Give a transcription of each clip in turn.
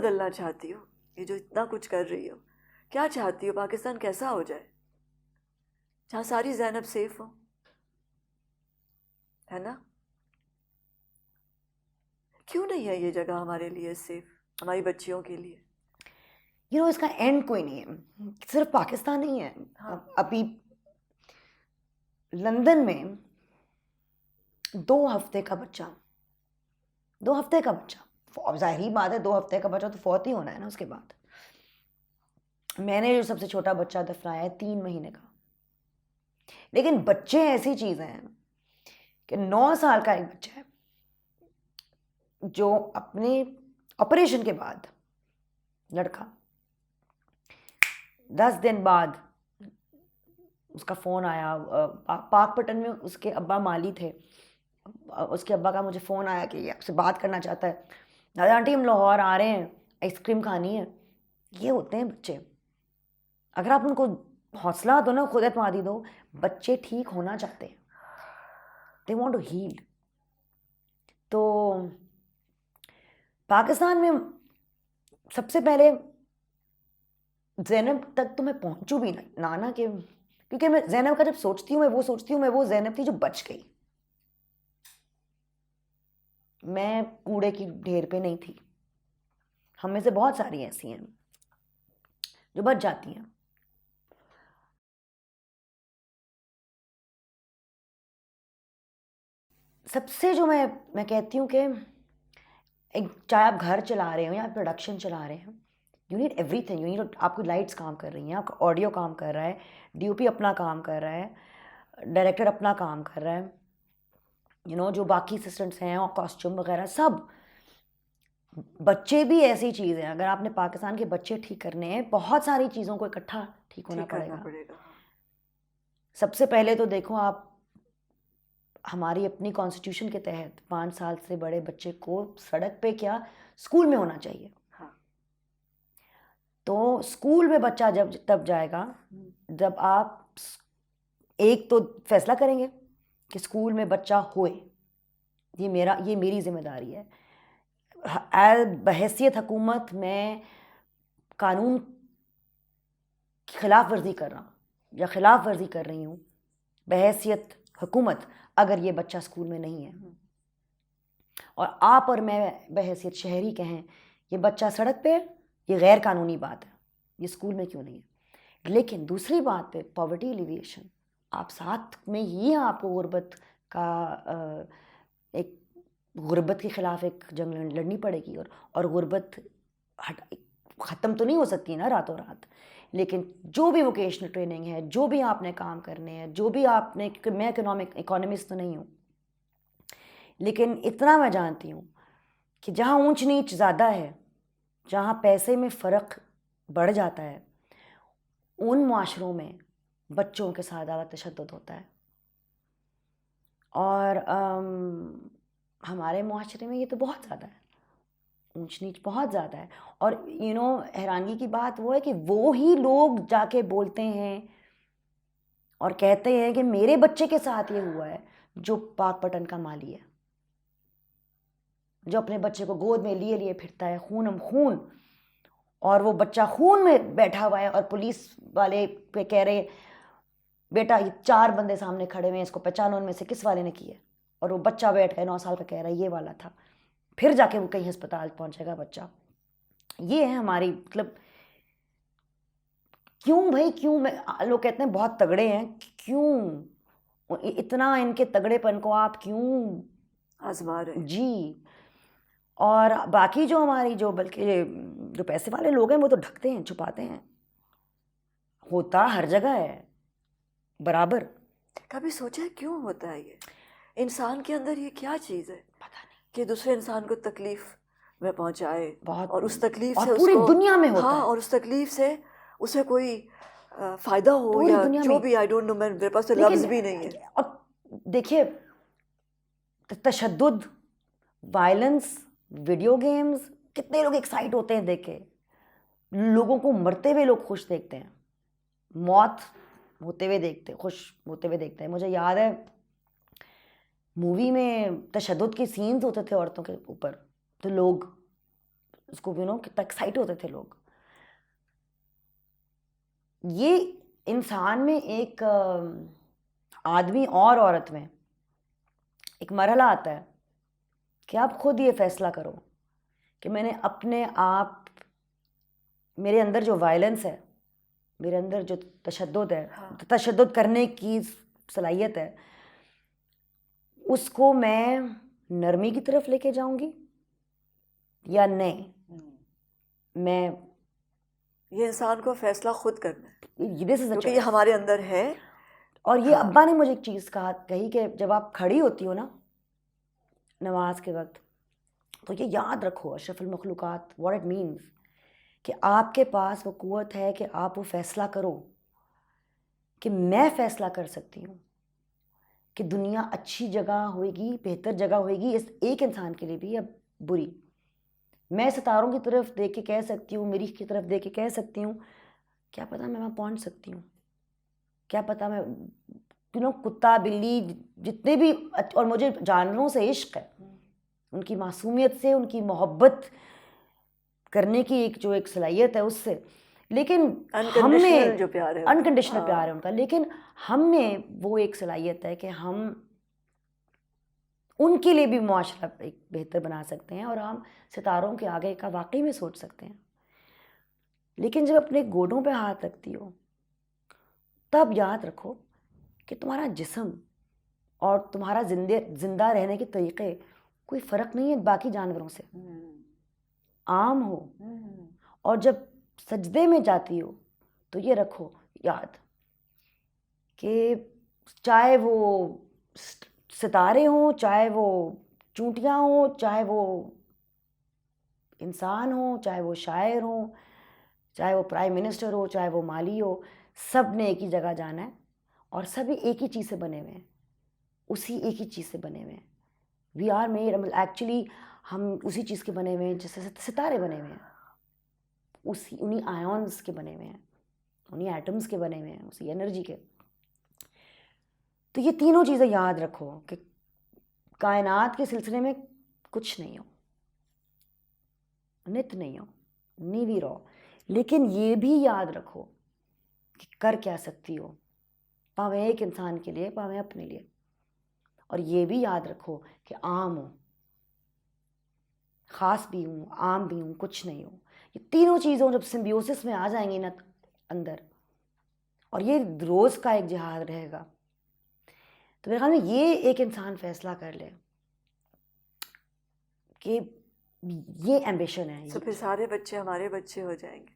बदलना चाहती हो? ये जो इतना कुछ कर रही हो, क्या चाहती हो? पाकिस्तान कैसा हो जाए जहाँ सारी ज़ैनब सेफ हो, है ना? क्यों नहीं है ये जगह हमारे लिए सेफ, हमारी बच्चियों के लिए? इसका एंड कोई नहीं है, सिर्फ पाकिस्तान नहीं है। हाँ। अभी लंदन में 2 हफ्ते का बच्चा, 2 हफ्ते का बच्चा, अब जाहिर ही बात है 2 हफ्ते का बच्चा तो फौत ही होना है ना उसके बाद। मैंने जो सबसे छोटा बच्चा दफनाया है 3 महीने का। लेकिन बच्चे ऐसी चीज़ें हैं कि 9 साल का एक बच्चा है जो अपने ऑपरेशन के बाद, लड़का 10 दिन बाद उसका फ़ोन आया। पाकपटन में उसके अब्बा माली थे। उसके अब्बा का मुझे फ़ोन आया कि ये आपसे बात करना चाहता है। दादा आंटी हम लाहौर आ रहे हैं, आइसक्रीम खानी है। ये होते हैं बच्चे। अगर आप उनको हौसला दो ना, खुद एतमादी दो, बच्चे ठीक होना चाहते हैं, दे वांट टू हील। तो पाकिस्तान में सबसे पहले ज़ैनब तक तो मैं पहुंचूँ भी नहीं, नाना के, क्योंकि मैं ज़ैनब का जब सोचती हूँ, मैं वो सोचती हूँ मैं वो ज़ैनब थी जो बच गई। मैं कूड़े की ढेर पे नहीं थी। हम में से बहुत सारी ऐसी हैं जो बच जाती हैं। सबसे जो मैं कहती हूँ कि एक, चाहे आप घर चला रहे हो या प्रोडक्शन चला रहे हैं, you need everything. You need, आपकी लाइट्स काम कर रही हैं, आपका ऑडियो काम कर रहा है, डीओपी अपना काम कर रहा है, डायरेक्टर अपना काम कर रहा है, जो बाकी असिस्टेंट्स हैं और कॉस्ट्यूम वगैरह सब। बच्चे भी ऐसी चीज़ है, अगर आपने पाकिस्तान के बच्चे ठीक करने हैं, बहुत सारी चीज़ों को इकट्ठा ठीक होना ठीक करना पड़ेगा। पड़ेगा, हाँ। सबसे पहले तो देखो आप, हमारी अपनी कॉन्स्टिट्यूशन के तहत 5 साल से बड़े बच्चे को सड़क पे क्या, स्कूल में होना चाहिए। हाँ। तो स्कूल में बच्चा जब तब जाएगा जब आप एक तो फैसला करेंगे कि स्कूल में बच्चा होए, ये मेरी जिम्मेदारी है। बहैसियत हुकूमत मैं कानून की खिलाफ वर्जी कर रहा हूँ या खिलाफ वर्जी कर रही हूँ बहैसियत हुकूमत, अगर ये बच्चा स्कूल में नहीं है। और आप और मैं बहैसियत शहरी कहें ये बच्चा सड़क पे, ये गैर कानूनी बात है, ये स्कूल में क्यों नहीं है। लेकिन दूसरी बात पे पॉवर्टी एलिविएशन, आप साथ में ही आपको गुर्बत का एक गुर्बत के ख़िलाफ़ एक जंग लड़नी पड़ेगी। और गुर्बत ख़त्म तो नहीं हो सकती ना रातों रात, लेकिन जो भी वोकेशनल ट्रेनिंग है, जो भी आपने काम करने हैं, जो भी आपने, क्योंकि मैं इकोनॉमिस्ट तो नहीं हूँ, लेकिन इतना मैं जानती हूँ कि जहाँ ऊंच नीच ज़्यादा है, जहाँ पैसे में फ़र्क बढ़ जाता है, उन माशरों में बच्चों के साथ ज़्यादा तशद्दुद होता है। और हमारे माशरे में ये तो बहुत ज़्यादा है, ऊंच नीच बहुत ज़्यादा है। और हैरानगी की बात वो है कि वो ही लोग जाके बोलते हैं और कहते हैं कि मेरे बच्चे के साथ ये हुआ है, जो पाकपटन का माली है, जो अपने बच्चे को गोद में लिए लिए फिरता है, खून खून, और वो बच्चा खून में बैठा हुआ है और पुलिस वाले पे कह रहे बेटा ये 4 बंदे सामने खड़े हुए हैं, इसको पहचानो उनमें से किस वाले ने किया। और वो बच्चा बैठ गया 9 साल का, कह रहा है ये वाला था। फिर जाके वो कहीं अस्पताल पहुंचेगा बच्चा। ये है हमारी, मतलब क्यों भाई, क्यों? लोग कहते हैं बहुत तगड़े हैं, क्यों इतना इनके तगड़ेपन को आप क्यों आजमा रहे हैं? जी। और बाकी जो हमारी बल्कि जो पैसे वाले लोग हैं वो तो ढकते हैं, छुपाते हैं। होता हर जगह है बराबर। कभी सोचा है क्यों होता है ये? इंसान के अंदर ये क्या चीज़ है पता नहीं, कि दूसरे इंसान को तकलीफ में पहुंचाए, बहुत, और उस तकलीफ और से पूरी उसको, दुनिया में होता हाँ, है, और उस तकलीफ से उसे कोई फायदा हो पूरी या दुनिया जो में। भी, आई डोंट नो, मेरे पास तो लेकिन लफ्ज भी नहीं है। और देखिए, तशद्दुद, वायलेंस, वीडियो गेम्स, कितने लोग एक्साइट होते हैं देख के। लोगों को मरते हुए लोग खुश देखते हैं, मौत होते हुए देखते, खुश होते हुए देखते हैं। मुझे याद है मूवी में तशद्दुद के सीन्स होते थे औरतों के ऊपर, तो लोग उसको कितना एक्साइट होते थे लोग। ये इंसान में एक आदमी और औरत में एक मरहला आता है कि आप खुद ये फैसला करो कि मैंने अपने आप, मेरे अंदर जो वायलेंस है, मेरे अंदर जो तशद्दुद है, हाँ। तशद्दुद करने की सलाहियत है, उसको मैं नरमी की तरफ लेके जाऊंगी या नहीं। मैं ये इंसान को फैसला खुद करना है दिस इज अ क्योंकि ये चॉइस। हमारे अंदर है। और ये हाँ। अब्बा ने मुझे एक चीज़ कही कि जब आप खड़ी होती हो ना नमाज के वक्त, तो ये याद रखो अशरफुल मखलूक़ात, व्हाट इट मीन्स कि आपके पास वो क़ुव्वत है कि आप वो फ़ैसला करो कि मैं फ़ैसला कर सकती हूँ कि दुनिया अच्छी जगह होएगी, बेहतर जगह होएगी इस एक इंसान के लिए भी या बुरी। मैं सितारों की तरफ देख के कह सकती हूँ, मरीख की तरफ देख के कह सकती हूँ, क्या पता मैं वहाँ पहुँच सकती हूँ, क्या पता मैं कुत्ता बिल्ली जितने भी, और मुझे जानवरों से इश्क है, उनकी मासूमियत से, उनकी मोहब्बत करने की एक सलाहियत है उससे, लेकिन अनकंडीशनल जो प्यार है, अनकंडीशनल प्यार है उनका, लेकिन हम में वो एक सलाहियत है कि हम उनके लिए भी मुआशरा एक बेहतर बना सकते हैं और हम सितारों के आगे का वाकई में सोच सकते हैं। लेकिन जब अपने गोडों पे हाथ रखती हो तब याद रखो कि तुम्हारा जिस्म और तुम्हारा जिंदा रहने के तरीक़े कोई फ़र्क नहीं है बाकी जानवरों से, आम हो। और जब सजदे में जाती हो तो ये रखो याद कि चाहे वो सितारे हों, चाहे वो चूंटियाँ हों, चाहे वो इंसान हो, चाहे वो शायर हो, चाहे वो प्राइम मिनिस्टर हो, चाहे वो माली हो, सब ने एक ही जगह जाना है और सभी एक ही चीज़ से बने हुए हैं, उसी एक ही चीज़ से बने हुए हैं। वी आर मेड, एक्चुअली हम उसी चीज़ के बने हुए हैं जैसे सितारे बने हुए हैं, उसी उन्हीं आयॉन्स के बने हुए हैं, उन्हीं एटम्स के बने हुए हैं, उसी एनर्जी के। तो ये तीनों चीज़ें याद रखो कि कायनात के सिलसिले में कुछ नहीं हो, नित नहीं हो, नीवी रहो, लेकिन ये भी याद रखो कि कर क्या सकती हो, पावे एक इंसान के लिए, पावे अपने लिए। और ये भी याद रखो कि आम हो, ख़ास भी हूँ, आम भी हूँ, कुछ नहीं हो। ये तीनों चीज़ों जब सिम्बियोसिस में आ जाएंगी ना अंदर, और ये रोज़ का एक जिहाद रहेगा, तो मेरे ख्याल में ये एक इंसान फैसला कर ले कि ये एम्बिशन है। तो फिर सारे बच्चे हमारे बच्चे हो जाएंगे।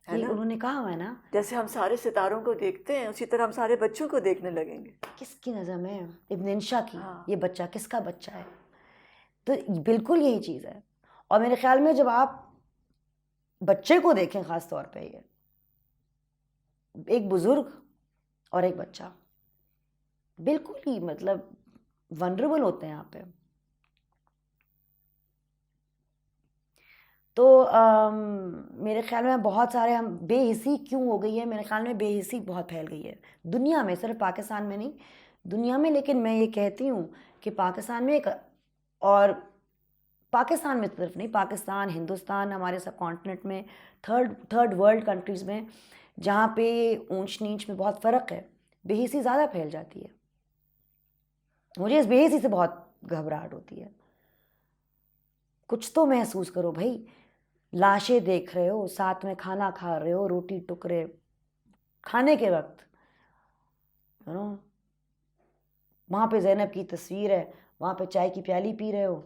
है ये ना? उन्होंने कहा हुआ है ना, जैसे हम सारे सितारों को देखते हैं उसी तरह हम सारे बच्चों को देखने लगेंगे। किसकी नज़म है? इब्न इंशा की। हाँ। ये बच्चा किसका बच्चा है? तो बिल्कुल यही चीज़ है। और मेरे ख्याल में जब आप बच्चे को देखें ख़ास तौर पे, ये एक बुज़ुर्ग और एक बच्चा बिल्कुल ही मतलब वनरेबल होते हैं यहाँ पे। तो मेरे ख्याल में बहुत सारे हम बेहिसी क्यों हो गई है, मेरे ख्याल में बेहिसी बहुत फैल गई है दुनिया में, सिर्फ पाकिस्तान में नहीं, दुनिया में। लेकिन मैं ये कहती हूँ कि पाकिस्तान में एक, और पाकिस्तान में सिर्फ नहीं, पाकिस्तान, हिंदुस्तान, हमारे सब कॉन्टिनेंट में, थर्ड वर्ल्ड कंट्रीज़ में जहाँ पे ऊंच नीच में बहुत फ़र्क है, बेहिसी ज़्यादा फैल जाती है। मुझे इस बेहिसी से बहुत घबराहट होती है। कुछ तो महसूस करो भाई, लाशें देख रहे हो, साथ में खाना खा रहे हो, रोटी टुकड़े खाने के वक्त, यू नो, वहाँ पे ज़ैनब की तस्वीर है, वहाँ पे चाय की प्याली पी रहे हो।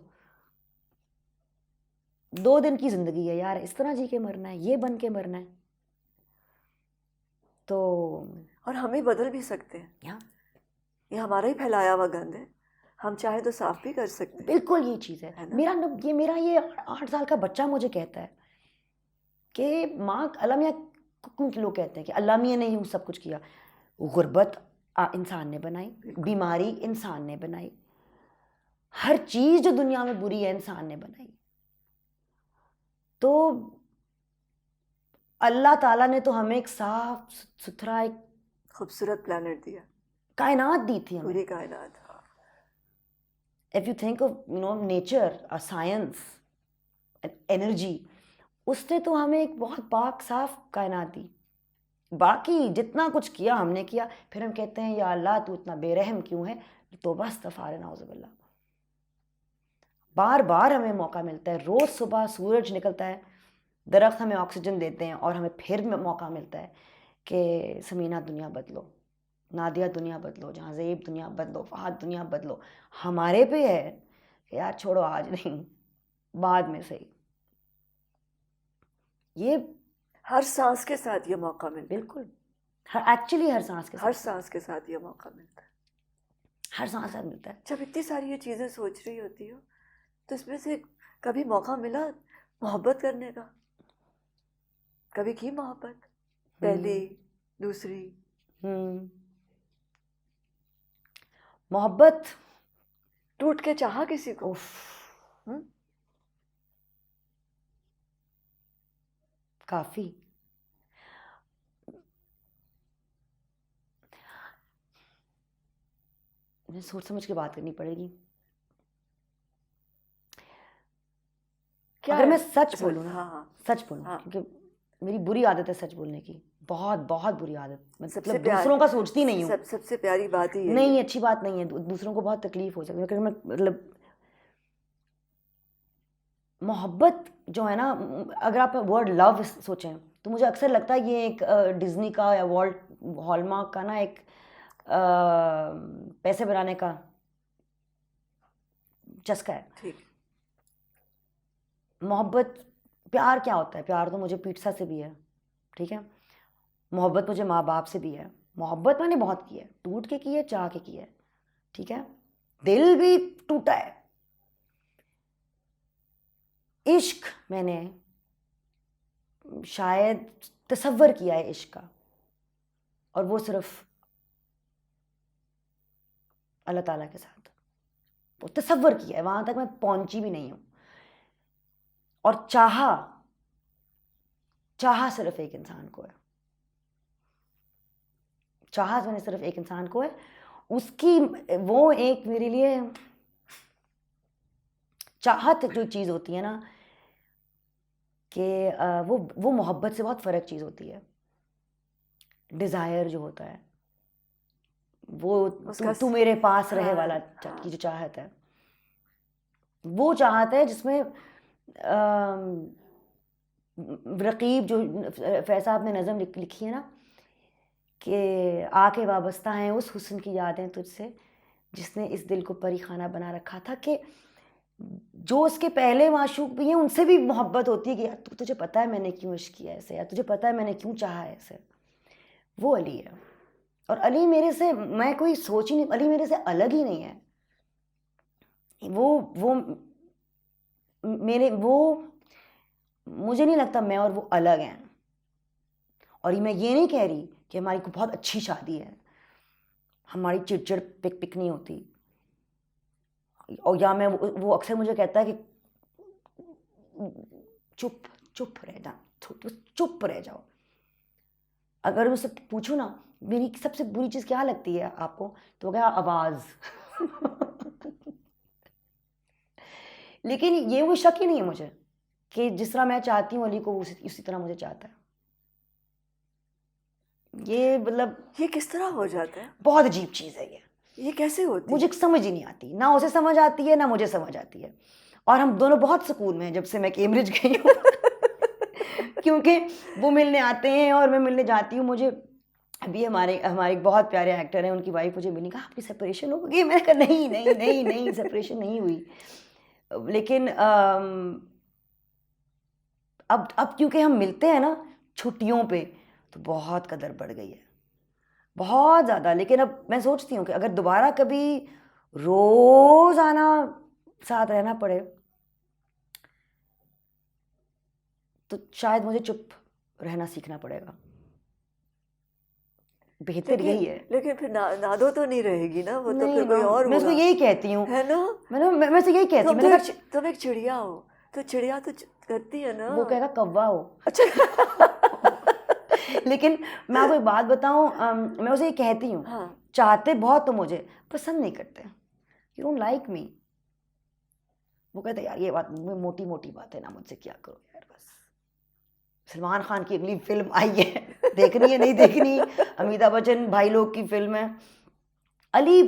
2 दिन की ज़िंदगी है यार, इस तरह जी के मरना है, ये बन के मरना है। तो और हम ही बदल भी सकते हैं, यहाँ ये हमारा ही फैलाया हुआ गंद है, हम चाहे तो साफ भी कर सकते हैं। बिल्कुल ये चीज़ है। मेरा ये 8 साल का बच्चा मुझे कहता है कि माँ, अल्लाह मियाँ, कुछ लोग कहते हैं कि अल्लाह मियाँ ने यूँ सब कुछ किया। गुर्बत इंसान ने बनाई, बीमारी इंसान ने बनाई, हर चीज़ जो दुनिया में बुरी है इंसान ने बनाई। तो अल्लाह ताला ने तो हमें एक साफ सुथरा, एक खूबसूरत प्लानट दिया, कायनात दी थी हमें, पूरी कायनात। If you think of nature, science energy, उसने तो हमें एक बहुत पाक साफ कायनात दी। बाकी जितना कुछ किया हमने किया, फिर हम कहते हैं या अल्लाह तू इतना बेरहम क्यों है। तो बस तफ़ार नाउज़ुबिल्लाह। बार बार हमें मौका मिलता है, रोज़ सुबह सूरज निकलता है, दरख्त हमें ऑक्सीजन देते हैं, और हमें फिर मौका मिलता है कि समीना दुनिया बदलो, नादिया दुनिया बदलो, जहाँ ज़ेब दुनिया बदलो, फहद दुनिया बदलो। हमारे पे है कि यार छोड़ो, आज नहीं, बाद में सही। ये हर सांस के साथ ये मौका मिलता है, बिल्कुल, एक्चुअली हर सांस के हर साथ, सांस के साथ ये मौका मिलता है। हर सांस साथ मिलता है। जब इतनी सारी ये चीज़ें सोच रही होती हो, तो इसमें से कभी मौका मिला मोहब्बत करने का? कभी की मोहब्बत, पहली, दूसरी? मोहब्बत टूट के चाहा किसी को? उफ, हम्म? काफी। मुझे सोच समझ के बात करनी पड़ेगी। क्या अगर है? मैं सच बोलूँ ना, हाँ, सच बोलूँ, हाँ। क्योंकि मेरी बुरी आदत है सच बोलने की, बहुत बहुत बुरी आदत। सबसे मतलब दूसरों का सोचती नहीं हूँ। सबसे प्यारी बात ही है नहीं, अच्छी बात नहीं है, दूसरों को बहुत तकलीफ हो सकती है। अगर मैं मतलब मोहब्बत जो है ना, अगर आप वर्ड लव सोचें तो मुझे अक्सर लगता है ये एक डिज्नी का या हॉलमार्क का ना एक पैसे बनाने का चस्का है। ठीक। मोहब्बत, प्यार क्या होता है? प्यार तो मुझे पीटसा से भी है, ठीक है। मोहब्बत मुझे माँ बाप से भी है। मोहब्बत मैंने बहुत की है, टूट के की है, चाह के की है, ठीक है। दिल भी टूटा है। इश्क मैंने शायद तसव्वुर किया है इश्क का, और वो सिर्फ अल्लाह ताला के साथ वो तसव्वुर किया है, वहां तक मैं पहुंची भी नहीं हूं। और चाहा सिर्फ एक इंसान को है, चाहा मैंने सिर्फ एक इंसान को है। उसकी वो एक मेरे लिए चाहत जो चीज़ होती है ना, कि वो मोहब्बत से बहुत फ़र्क चीज़ होती है। डिज़ायर जो होता है, वो तू मेरे पास रहे वाला की जो चाहत है, वो चाहत है जिसमें रकीब जो फैसा आपने नज़म लिखी है ना, कि आके वाबस्ता हैं उस हुस्न की यादें तुझसे जिसने इस दिल को परी खाना बना रखा था। कि जो उसके पहले माशूक भी हैं उनसे भी मोहब्बत होती है कि यार तुझे पता है मैंने क्यों इश्क किया ऐसे, यार तुझे पता है मैंने क्यों चाहा ऐसे। वो अली है। और अली मेरे से, मैं कोई सोच ही नहीं, अली मेरे से अलग ही नहीं है। वो मुझे नहीं लगता मैं और वो अलग हैं। और मैं ये नहीं कह रही कि हमारी को बहुत अच्छी शादी है, हमारी चिड़चिड़ पिक नहीं होती। और या मैं वो अक्सर मुझे कहता है कि चुप रह जा, चुप रह जाओ। अगर मुझसे पूछूं ना मेरी सबसे बुरी चीज़ क्या लगती है आपको, तो क्या आवाज़। लेकिन ये वो शक ही नहीं है मुझे कि जिस तरह मैं चाहती हूँ अली को, उसी तरह मुझे चाहता है। ये मतलब ये किस तरह हो जाता है? बहुत अजीब चीज़ है ये कैसे होती मुझे समझ ही नहीं आती, ना उसे समझ आती है ना मुझे समझ आती है। और हम दोनों बहुत सुकून में हैं जब से मैं कैम्ब्रिज गई हूँ। क्योंकि वो मिलने आते हैं और मैं मिलने जाती हूँ। मुझे अभी हमारे बहुत प्यारे एक्टर हैं, उनकी वाइफ मुझे मिली, कहा आपकी सेपरेशन हो गई? मैंने कहा नहीं सेपरेशन नहीं हुई। लेकिन अब क्योंकि हम मिलते हैं ना छुट्टियों पे, तो बहुत कदर बढ़ गई है, बहुत ज़्यादा। लेकिन अब मैं सोचती हूँ कि अगर दोबारा कभी रोज़ाना साथ रहना पड़े तो शायद मुझे चुप रहना सीखना पड़ेगा। बेहतर यही है। लेकिन फिर नादो तो नहीं रहेगी ना, वो तो नहीं, फिर कोई और मैं उसको यही कहती हूँ, है ना। मैं उसको यही कहती हूँ, तुम एक चिड़िया हो, तो चिड़िया तो करती है ना। वो कहेगा कौवा हो। अच्छा। लेकिन मैं आपको एक बात बताऊँ, मैं उसे ये कहती हूँ, हाँ। चाहते बहुत तो मुझे पसंद नहीं करते, यू डोंट लाइक मी। वो कहते यार ये बात मोटी मोटी बात है ना, मुझसे क्या करो यार बस। सलमान खान की अगली फिल्म आई है, देखनी है नहीं देखनी, अमिताभ बच्चन भाई लोग की फिल्म है। अली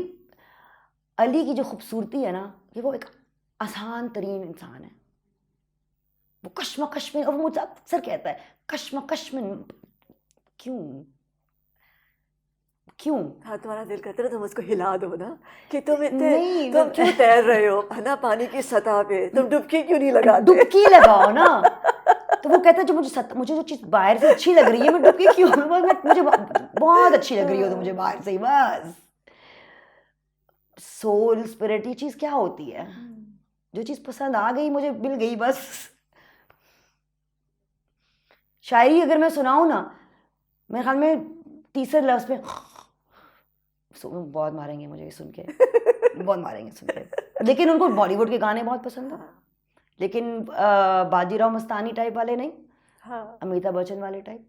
अली की जो खूबसूरती है ना कि वो एक आसान तरीन इंसान है। वो कश्मकश में, और वो मुझे अक्सर कहता है कश्मकश में क्यों क्यों। हाँ, तुम्हारा दिल करता है तुम उसको हिला दो ना, कि तुम इतने नहीं, तुम क्यों तैर रहे हो है ना पानी की सतह पे, तुम डुबकी क्यों नहीं लगाते? डुबकी लगाओ ना। तो वो कहता है जो मुझे जो चीज़ बाहर से अच्छी लग रही है मैं डुबकी क्यों, मुझे बहुत अच्छी लग रही हो तो मुझे बाहर से ही बस। सोल स्पिरिट ये चीज़ क्या होती है? जो चीज़ पसंद आ गई मुझे मिल गई बस। शायरी अगर मैं सुनाऊँ ना, मेरे ख्याल में तीसरे लफ्ज़ में बहुत मारेंगे मुझे सुन के, बहुत मारेंगे सुन के। लेकिन उनको बॉलीवुड के गाने बहुत पसंद है, लेकिन बाजीराव मस्तानी टाइप वाले नहीं, हाँ, अमिताभ बच्चन वाले टाइप,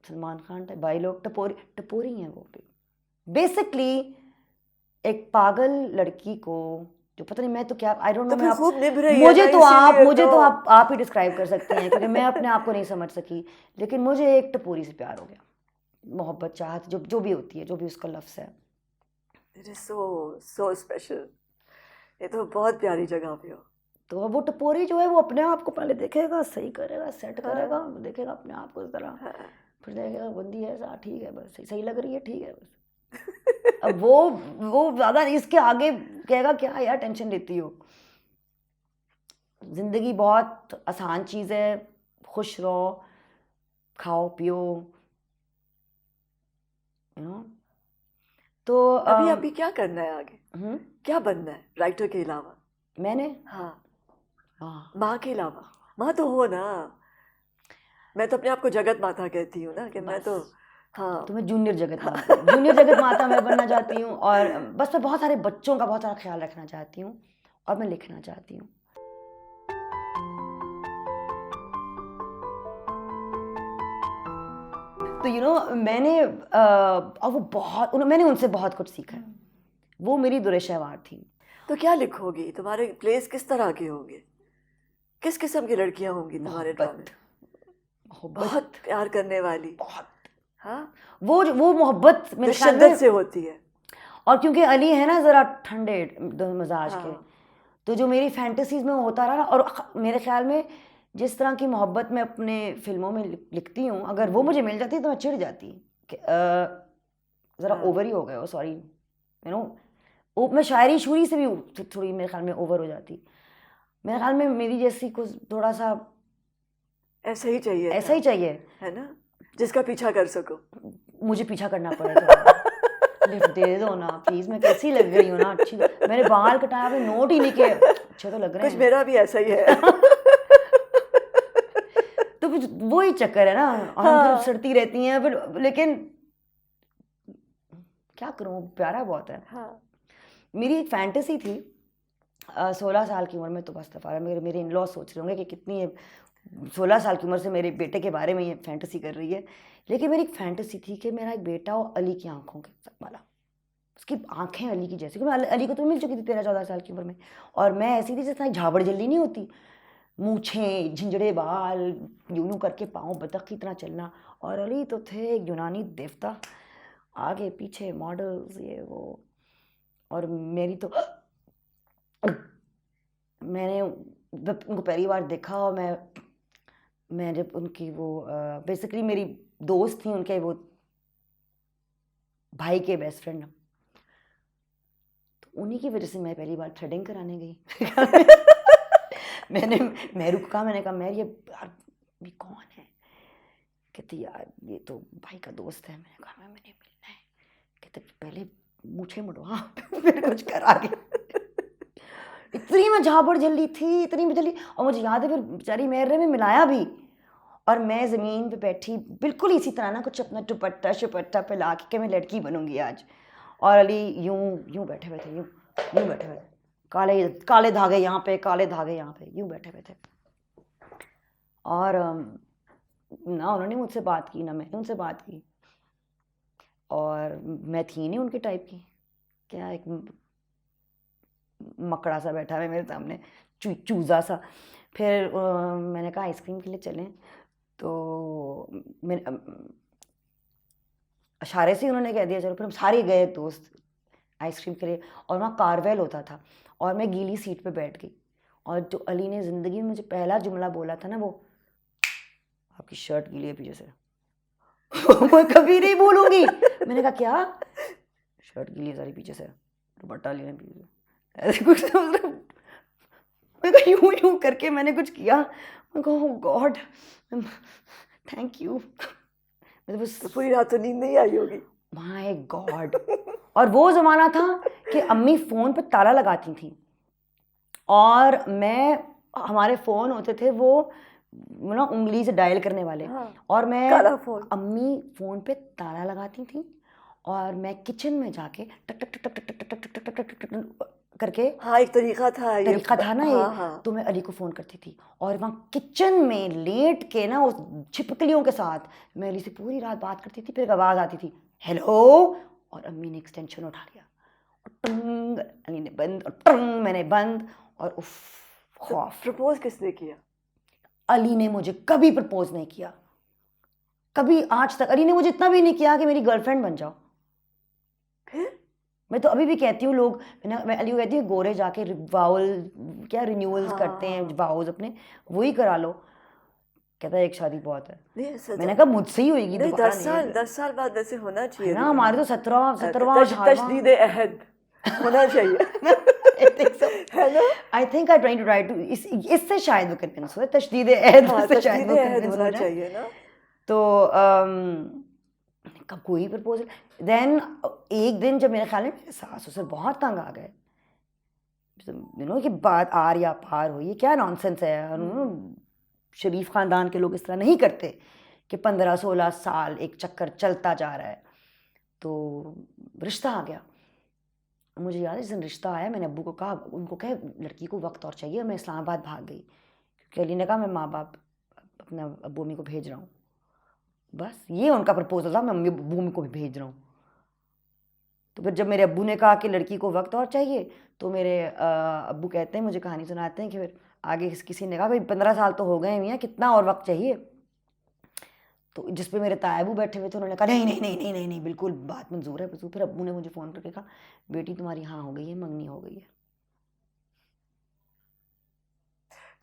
सलमान खान टाइप, भाई लोग टपोरी हैं वो भी। बेसिकली एक पागल लड़की को जो पता नहीं, मैं तो क्या आई डोंट नो, तो मैं फिर खूब निभ रही है मुझे ना, तो इसीलिए आप ही डिस्क्राइब कर सकते हैं क्योंकि मैं अपने आप को नहीं समझ सकी। लेकिन मुझे एक टपोरी से प्यार हो गया, मोहब्बत चाहत जो भी होती है, जो भी उसका लफ्ज़ है। It is so special. ये तो बहुत प्यारी जगह पे हो। तो वो टपोरी जो है वो अपने आप को पहले देखेगा, सही करेगा, सेट हाँ, करेगा, देखेगा अपने आप को इस तरह, हाँ। फिर देखेगा बंदी है ऐसा, ठीक है बस, सही लग रही है, ठीक है बस। अब वो ज़्यादा इसके आगे कहेगा क्या यार टेंशन लेती हो। ज़िंदगी बहुत आसान चीज़ है, खुश रहो, खाओ पियो, यू नो। तो अभी क्या करना है आगे? क्या बनना है राइटर के अलावा? मैंने हाँ, हाँ माँ के अलावा। माँ तो हो ना। मैं तो अपने आप को जगत माता कहती हूँ ना, कि मैं तो बस। हाँ तो मैं जूनियर जगत माता मैं बनना चाहती हूँ, और बस मैं बहुत सारे बच्चों का बहुत सारा ख्याल रखना चाहती हूँ, और मैं लिखना चाहती हूँ। तो मैंने और वो बहुत मैंने उनसे बहुत कुछ सीखा है। वो मेरी दुरेशहवार थी। तो क्या लिखोगी? तुम्हारे प्लेस किस तरह के होंगे? किस किस्म की लड़कियां होंगी तुम्हारे ड्रामे? मोहब्बत बहुत प्यार करने वाली। बहुत, हाँ, वो मोहब्बत जो मेरे ख्याल शिद्दत में। से होती है। और क्योंकि अली है ना ज़रा ठंडे मिजाज के, हाँ, तो जो मेरी फैंटेसीज में होता रहा ना, और मेरे ख्याल में जिस तरह की मोहब्बत मैं अपने फिल्मों में लिखती हूँ, अगर वो मुझे मिल जाती तो मैं चिढ़ जाती कि ज़रा हाँ। ओवर ही हो गए हो, सॉरी मैं शायरी शूरी से भी थोड़ी मेरे ख्याल में ओवर हो जाती। मेरे ख्याल में मेरी जैसी कुछ थोड़ा सा ऐसा ही चाहिए ऐसा था, ही चाहिए, है ना, जिसका पीछा कर सको। मुझे पीछा करना पड़े थोड़ा। लिफ्ट दे दो ना प्लीज़, मैं कैसी लग रही हूँ ना, अच्छी मैंने बाल कटाया, अपने नोट ही नहीं किए, अच्छे तो लग रहे कुछ हैं। मेरा भी ऐसा ही है। तो फिर वही चक्कर है ना, और हम फिर हाँ, सड़ती रहती हैं फिर, लेकिन क्या करूँ, प्यारा बहुत है। हाँ। मेरी एक फैंटेसी थी 16 साल की उम्र में, तो बस दफा मेरे इन लॉ सोच रहे होंगे कि कितनी है 16 साल की उम्र से मेरे बेटे के बारे में ये फैंटेसी कर रही है। लेकिन मेरी एक फैंटेसी थी कि मेरा एक बेटा हो अली की आंखों के वाला, उसकी आंखें अली की जैसी, क्योंकि अली को तो मिल चुकी थी 13-14 साल की उम्र में, और मैं ऐसी थी जैसे झाबड़ जल्दी नहीं होती, मूछें, झिंझड़े बाल, यूं यूं करके पाँव बतख की तरह चलना। और अली तो थे एक यूनानी देवता, आगे पीछे मॉडल्स ये वो। और मेरी तो मैंने जब उनको पहली बार देखा, और मैं जब उनकी वो बेसिकली मेरी दोस्त थी, उनके वो भाई के बेस्ट फ्रेंड, तो उन्हीं की वजह से मैं पहली बार थ्रेडिंग कराने गई। मैंने मेरू को कहा, मैंने कहा मैर ये कौन है? कहती यार ये तो भाई का दोस्त है। मैंने कहा मैंने मिलना है। कहते पहले मुझे मुड़वा फिर कुछ करा के। इतनी मैं झाबड़ जल्दी थी, इतनी मैं जल्दी, और मुझे याद है फिर बेचारी मेरे में मिलाया भी, और मैं ज़मीन पे बैठी बिल्कुल इसी तरह ना, कुछ अपना दुपट्टा शुपट्टा फैला के मैं लड़की बनूंगी आज। और अली यूं यूं बैठे हुए थे, यूं यूं बैठे हुए थे, काले काले धागे यहाँ पे, काले धागे यहाँ पे, यूं बैठे हुए थे। और ना उन्होंने मुझसे बात की, ना मैंने उनसे बात की, और मैं थी नहीं उनके टाइप की। क्या एक मकड़ा सा बैठा है मेरे सामने चूज़ा सा। फिर मैंने कहा आइसक्रीम के लिए चलें, तो मैंने इशारे से उन्होंने कह दिया चलो। फिर हम सारे गए दोस्त आइसक्रीम के लिए, और वहाँ कार्वेल होता था और मैं गीली सीट पे बैठ गई। और जो अली ने ज़िंदगी में मुझे पहला जुमला बोला था ना, वो आपकी शर्ट गीली है पीछे से। मैं कभी नहीं भूलूंगी। मैंने कहा क्या? शर्ट गीली है सारी पीछे से, दुपट्टा लिए पीछे से, ऐसे कुछ। मैं कहा यूं करके मैंने कुछ किया। मैं कहा ओह गॉड, थैंक यू। तो पूरी रात तो नींद नहीं आई होगी। My God. और वो ज़माना था कि अम्मी फ़ोन पे ताला लगाती थी, और हमारे फ़ोन होते थे वो ना उंगली से डायल करने वाले, और काला फोन। अम्मी फ़ोन पे ताला लगाती थी और मैं किचन में जाके टक टक टक टक टक टक टक टक टक टक टक करके, हाँ एक तरीका था ये। तरीका था ना ये। हाँ। तो मैं अली को फ़ोन करती थी, और वहाँ किचन में लेट के ना उस छिपकलियों के साथ मैं अली से पूरी रात बात करती थी। फिर एक आवाज़ आती थी हेलो, और अम्मी ने एक्सटेंशन उठा लिया, और टंग अली ने बंद, और टंग मैंने बंद, और उफ खौफ। प्रपोज किसने किया? अली ने मुझे कभी प्रपोज नहीं किया, कभी आज तक। अली ने मुझे इतना भी नहीं किया कि मेरी गर्लफ्रेंड बन जाओ। फिर मैं तो अभी भी कहती हूँ, लोग मैं अली को कहती हूँ गोरे जाके वाउल क्या रिन्यूअल्स करते हैं वाउज अपने, वही करा लो। कहता है एक शादी बहुत है। नहीं सच। मैंने कहा मुझसे ही होएगी नहीं, दोबारा 10 साल बाद वैसे होना चाहिए है ना। हमारे तो 17वां तशदीद अहद होना चाहिए। है ना? I think I trying to इससे शायद वो कन्विंस हो, तशदीद अहद से शायद वो अहद कन्विंस होना हो जाए। चाहिए ना। तो कब कोई प्रपोजल। देन एक दिन जब मेरे ख्याल में मेरे सास उसे बहुत तंग आ गए, यू नो कि बात आर या पार हो, ये क्या नॉनसेंस है यार, शरीफ ख़ानदान के लोग इस तरह नहीं करते कि 15-16 साल एक चक्कर चलता जा रहा है। तो रिश्ता आ गया। मुझे याद है जिस दिन रिश्ता आया, मैंने अब्बू को कहा, उनको कहे लड़की को वक्त और चाहिए। मैं इस्लामाबाद भाग गई, क्योंकि अली ने कहा मैं माँ बाप अपने अब्बू अम्मी को भेज रहा हूँ। बस ये उनका प्रपोजल था, मैं अम्मी अब्बू अम्मी को भी भेज रहा हूँ। तो फिर जब मेरे अब्बू ने कहा कि लड़की को वक्त और चाहिए, तो मेरे अब्बू कहते हैं, मुझे कहानी सुनाते हैं कि फिर आगे किसी ने कहा भाई 15 साल तो हो गए मियाँ, कितना और वक्त चाहिए। तो जिस पे मेरे तायबू बैठे हुए थे, उन्होंने कहा नहीं नहीं नहीं नहीं नहीं नहीं बिल्कुल बात मंजूर है। फिर अब्बू ने मुझे फ़ोन करके कहा बेटी तुम्हारी हाँ हो गई है, मंगनी हो गई है।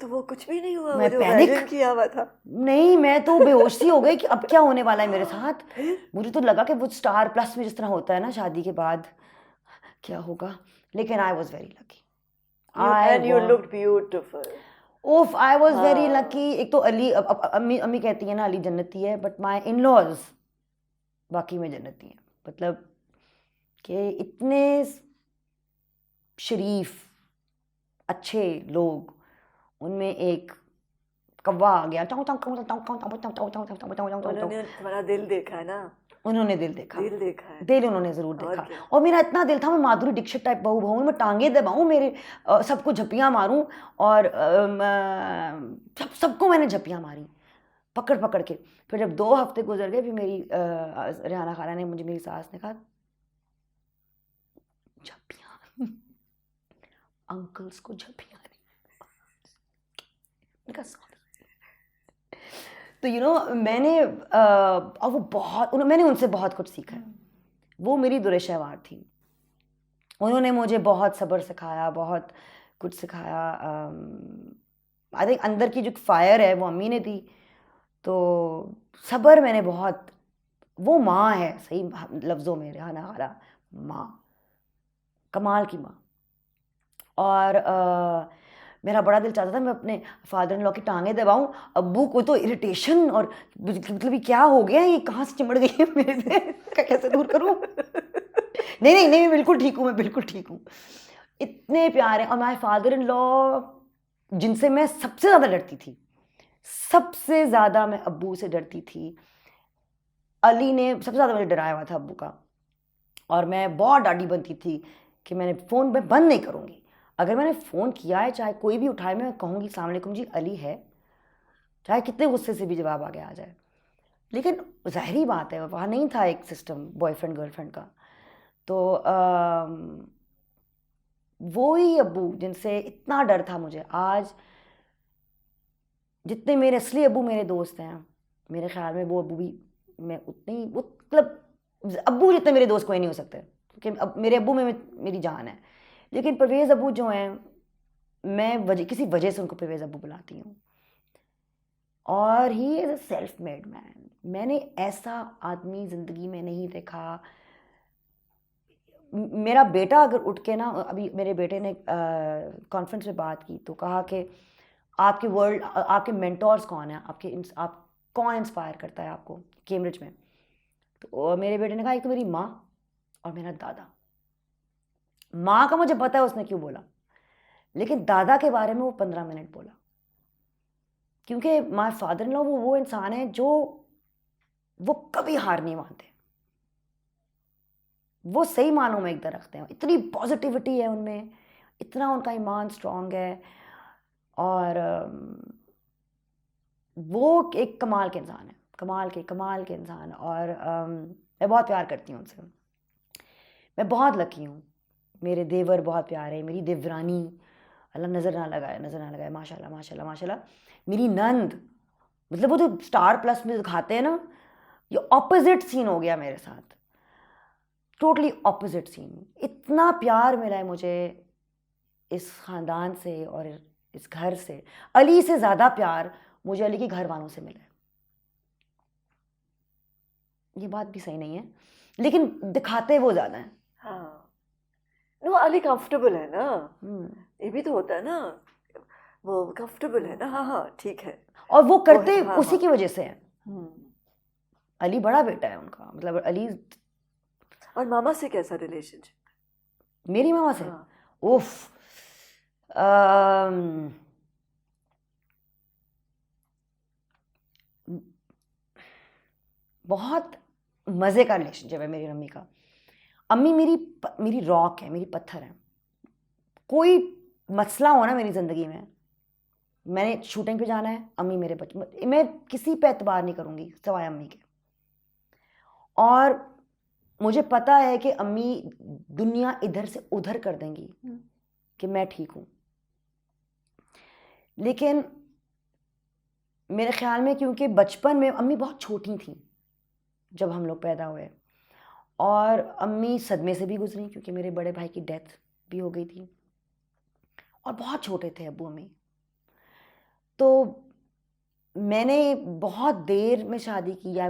तो वो कुछ भी नहीं हुआ, मैं वो जो पैनिक इमेजिन किया हुआ था? नहीं, मैं तो बेहोश सी हो गई कि अब क्या होने वाला है मेरे साथ। फिर मुझे तो लगा कि वो स्टार प्लस में जिस तरह होता है ना शादी के बाद, क्या होगा। लेकिन I was very lucky. and you looked beautiful. Of I was very हाँ। लकी। एक तो अली अम्मी अम्मी कहती है ना अली जन्नती है, बट माई इन लॉज वाकई में जन्नती है। मतलब कि इतने शरीफ अच्छे लोग, उनमें एक कौवा आ गया, उन्होंने तुम्हारा दिल देखा है ना। उन्होंने दिल देखा, दिल देखा है। दिल उन्होंने ज़रूर और देखा। क्या? और मेरा इतना दिल था मैं माधुरी दीक्षित टाइप बहू बहू, मैं टांगे दबाऊँ, मेरे सबको झप्पियाँ मारूँ, और सबको मैंने झप्पियाँ मारी पकड़ पकड़ के। फिर जब 2 हफ्ते गुजर गए, फिर मेरी रेहाना खाला ने मुझे, मेरी सास ने कहा झप्पियाँ अंकल्स को झप्पियाँ दी। मैंने कहा सॉरी। तो यू नो मैंने और वो बहुत मैंने उनसे बहुत कुछ सीखा है। वो मेरी दुरेशहवार थी। उन्होंने मुझे बहुत सब्र सिखाया, बहुत कुछ सिखाया। आई थिंक अंदर की जो फायर है वो अम्मी ने दी। तो सब्र मैंने बहुत, वो माँ है सही लफ्ज़ों में, रेहाना खाला माँ, कमाल की माँ। और मेरा बड़ा दिल चाहता था मैं अपने फादर इन लॉ की टांगें दबाऊं। अब्बू को तो इरिटेशन, और मतलब ये क्या हो गया, ये कहाँ से चिमड़ गई है मेरे से, कैसे दूर करूं। नहीं नहीं नहीं मैं बिल्कुल ठीक हूँ, मैं बिल्कुल ठीक हूँ। इतने प्यारे। और माय फादर इन लॉ जिनसे मैं सबसे ज़्यादा डरती थी, सबसे ज़्यादा मैं अब्बू से डरती थी। अली ने सबसे ज़्यादा मुझे डराया हुआ था अब्बू का, और मैं बहुत डांडी बनती थी कि मैंने फ़ोन में बंद नहीं करूँगी। अगर मैंने फ़ोन किया है, चाहे कोई भी उठाए, मैं कहूँगी अस्सलाम वालेकुम जी अली है, चाहे कितने गुस्से से भी जवाब आगे आ जाए। लेकिन ज़ाहिरी बात है वहाँ नहीं था एक सिस्टम बॉयफ्रेंड गर्लफ्रेंड का। तो वो ही अब्बू जिनसे इतना डर था मुझे, आज जितने मेरे असली अब्बू मेरे दोस्त हैं, मेरे ख्याल में वो अब्बू भी मैं उतने ही, वो मतलब अब्बू जितने मेरे दोस्त कोई नहीं हो सकते, क्योंकि अब मेरे अब्बू में मेरी जान है। लेकिन परवेज़ अब्बू जो हैं, मैं किसी वजह से उनको परवेज़ अब्बू बुलाती हूँ। और he is a self made man. मैंने ऐसा आदमी ज़िंदगी में नहीं देखा। मेरा बेटा अगर उठ के ना, अभी मेरे बेटे ने कॉन्फ्रेंस में बात की तो कहा कि आपके मेंटोर्स कौन हैं, आप कौन इंस्पायर करता है आपको कैम्ब्रिज में। तो मेरे बेटे ने कहा एक तो मेरी माँ और मेरा दादा। माँ का मुझे पता है उसने क्यों बोला, लेकिन दादा के बारे में वो 15 मिनट बोला, क्योंकि माय फादर इन लॉ वो इंसान है जो वो कभी हार नहीं मानते। वो सही मानों में एक दरख्त हैं, इतनी पॉजिटिविटी है उनमें, इतना उनका ईमान स्ट्रांग है, और वो एक कमाल के इंसान है, कमाल के इंसान। और मैं बहुत प्यार करती हूँ उनसे। मैं बहुत लकी हूँ, मेरे देवर बहुत प्यारे, मेरी देवरानी, अल्लाह नज़र ना लगाए माशाल्लाह माशाल्लाह माशाल्लाह। मेरी नंद, मतलब वो जो स्टार प्लस में दिखाते हैं ना, ये ऑपोजिट सीन हो गया मेरे साथ, टोटली ऑपोजिट सीन। इतना प्यार मिला है मुझे इस ख़ानदान से और इस घर से। अली से ज़्यादा प्यार मुझे अली के घर वालों से मिला है। ये बात भी सही नहीं है, लेकिन दिखाते वो ज़्यादा हैं। हाँ, नो अली कंफर्टेबल है ना, ये भी तो होता है ना, वो कंफर्टेबल है ना। हाँ हाँ ठीक है। और वो करते हाँ, उसी हाँ। की वजह से है। अली बड़ा बेटा है उनका, मतलब अली। और मामा से कैसा रिलेशनशिप? मेरी मामा से हाँ। उफ, बहुत मज़े का रिलेशनशिप है मेरी अम्मी का। अम्मी मेरी रॉक है, मेरी पत्थर है। कोई मसला हो ना मेरी ज़िंदगी में, मैंने शूटिंग पे जाना है, अम्मी मेरे बच्चे, मैं किसी पे एतबार नहीं करूँगी सिवाय अम्मी के। और मुझे पता है कि अम्मी दुनिया इधर से उधर कर देंगी कि मैं ठीक हूँ। लेकिन मेरे ख्याल में, क्योंकि बचपन में अम्मी बहुत छोटी थी जब हम लोग पैदा हुए, और अम्मी सदमे से भी गुजरी, क्योंकि मेरे बड़े भाई की डेथ भी हो गई थी, और बहुत छोटे थे अब्बू अम्मी। तो मैंने बहुत देर में शादी की, या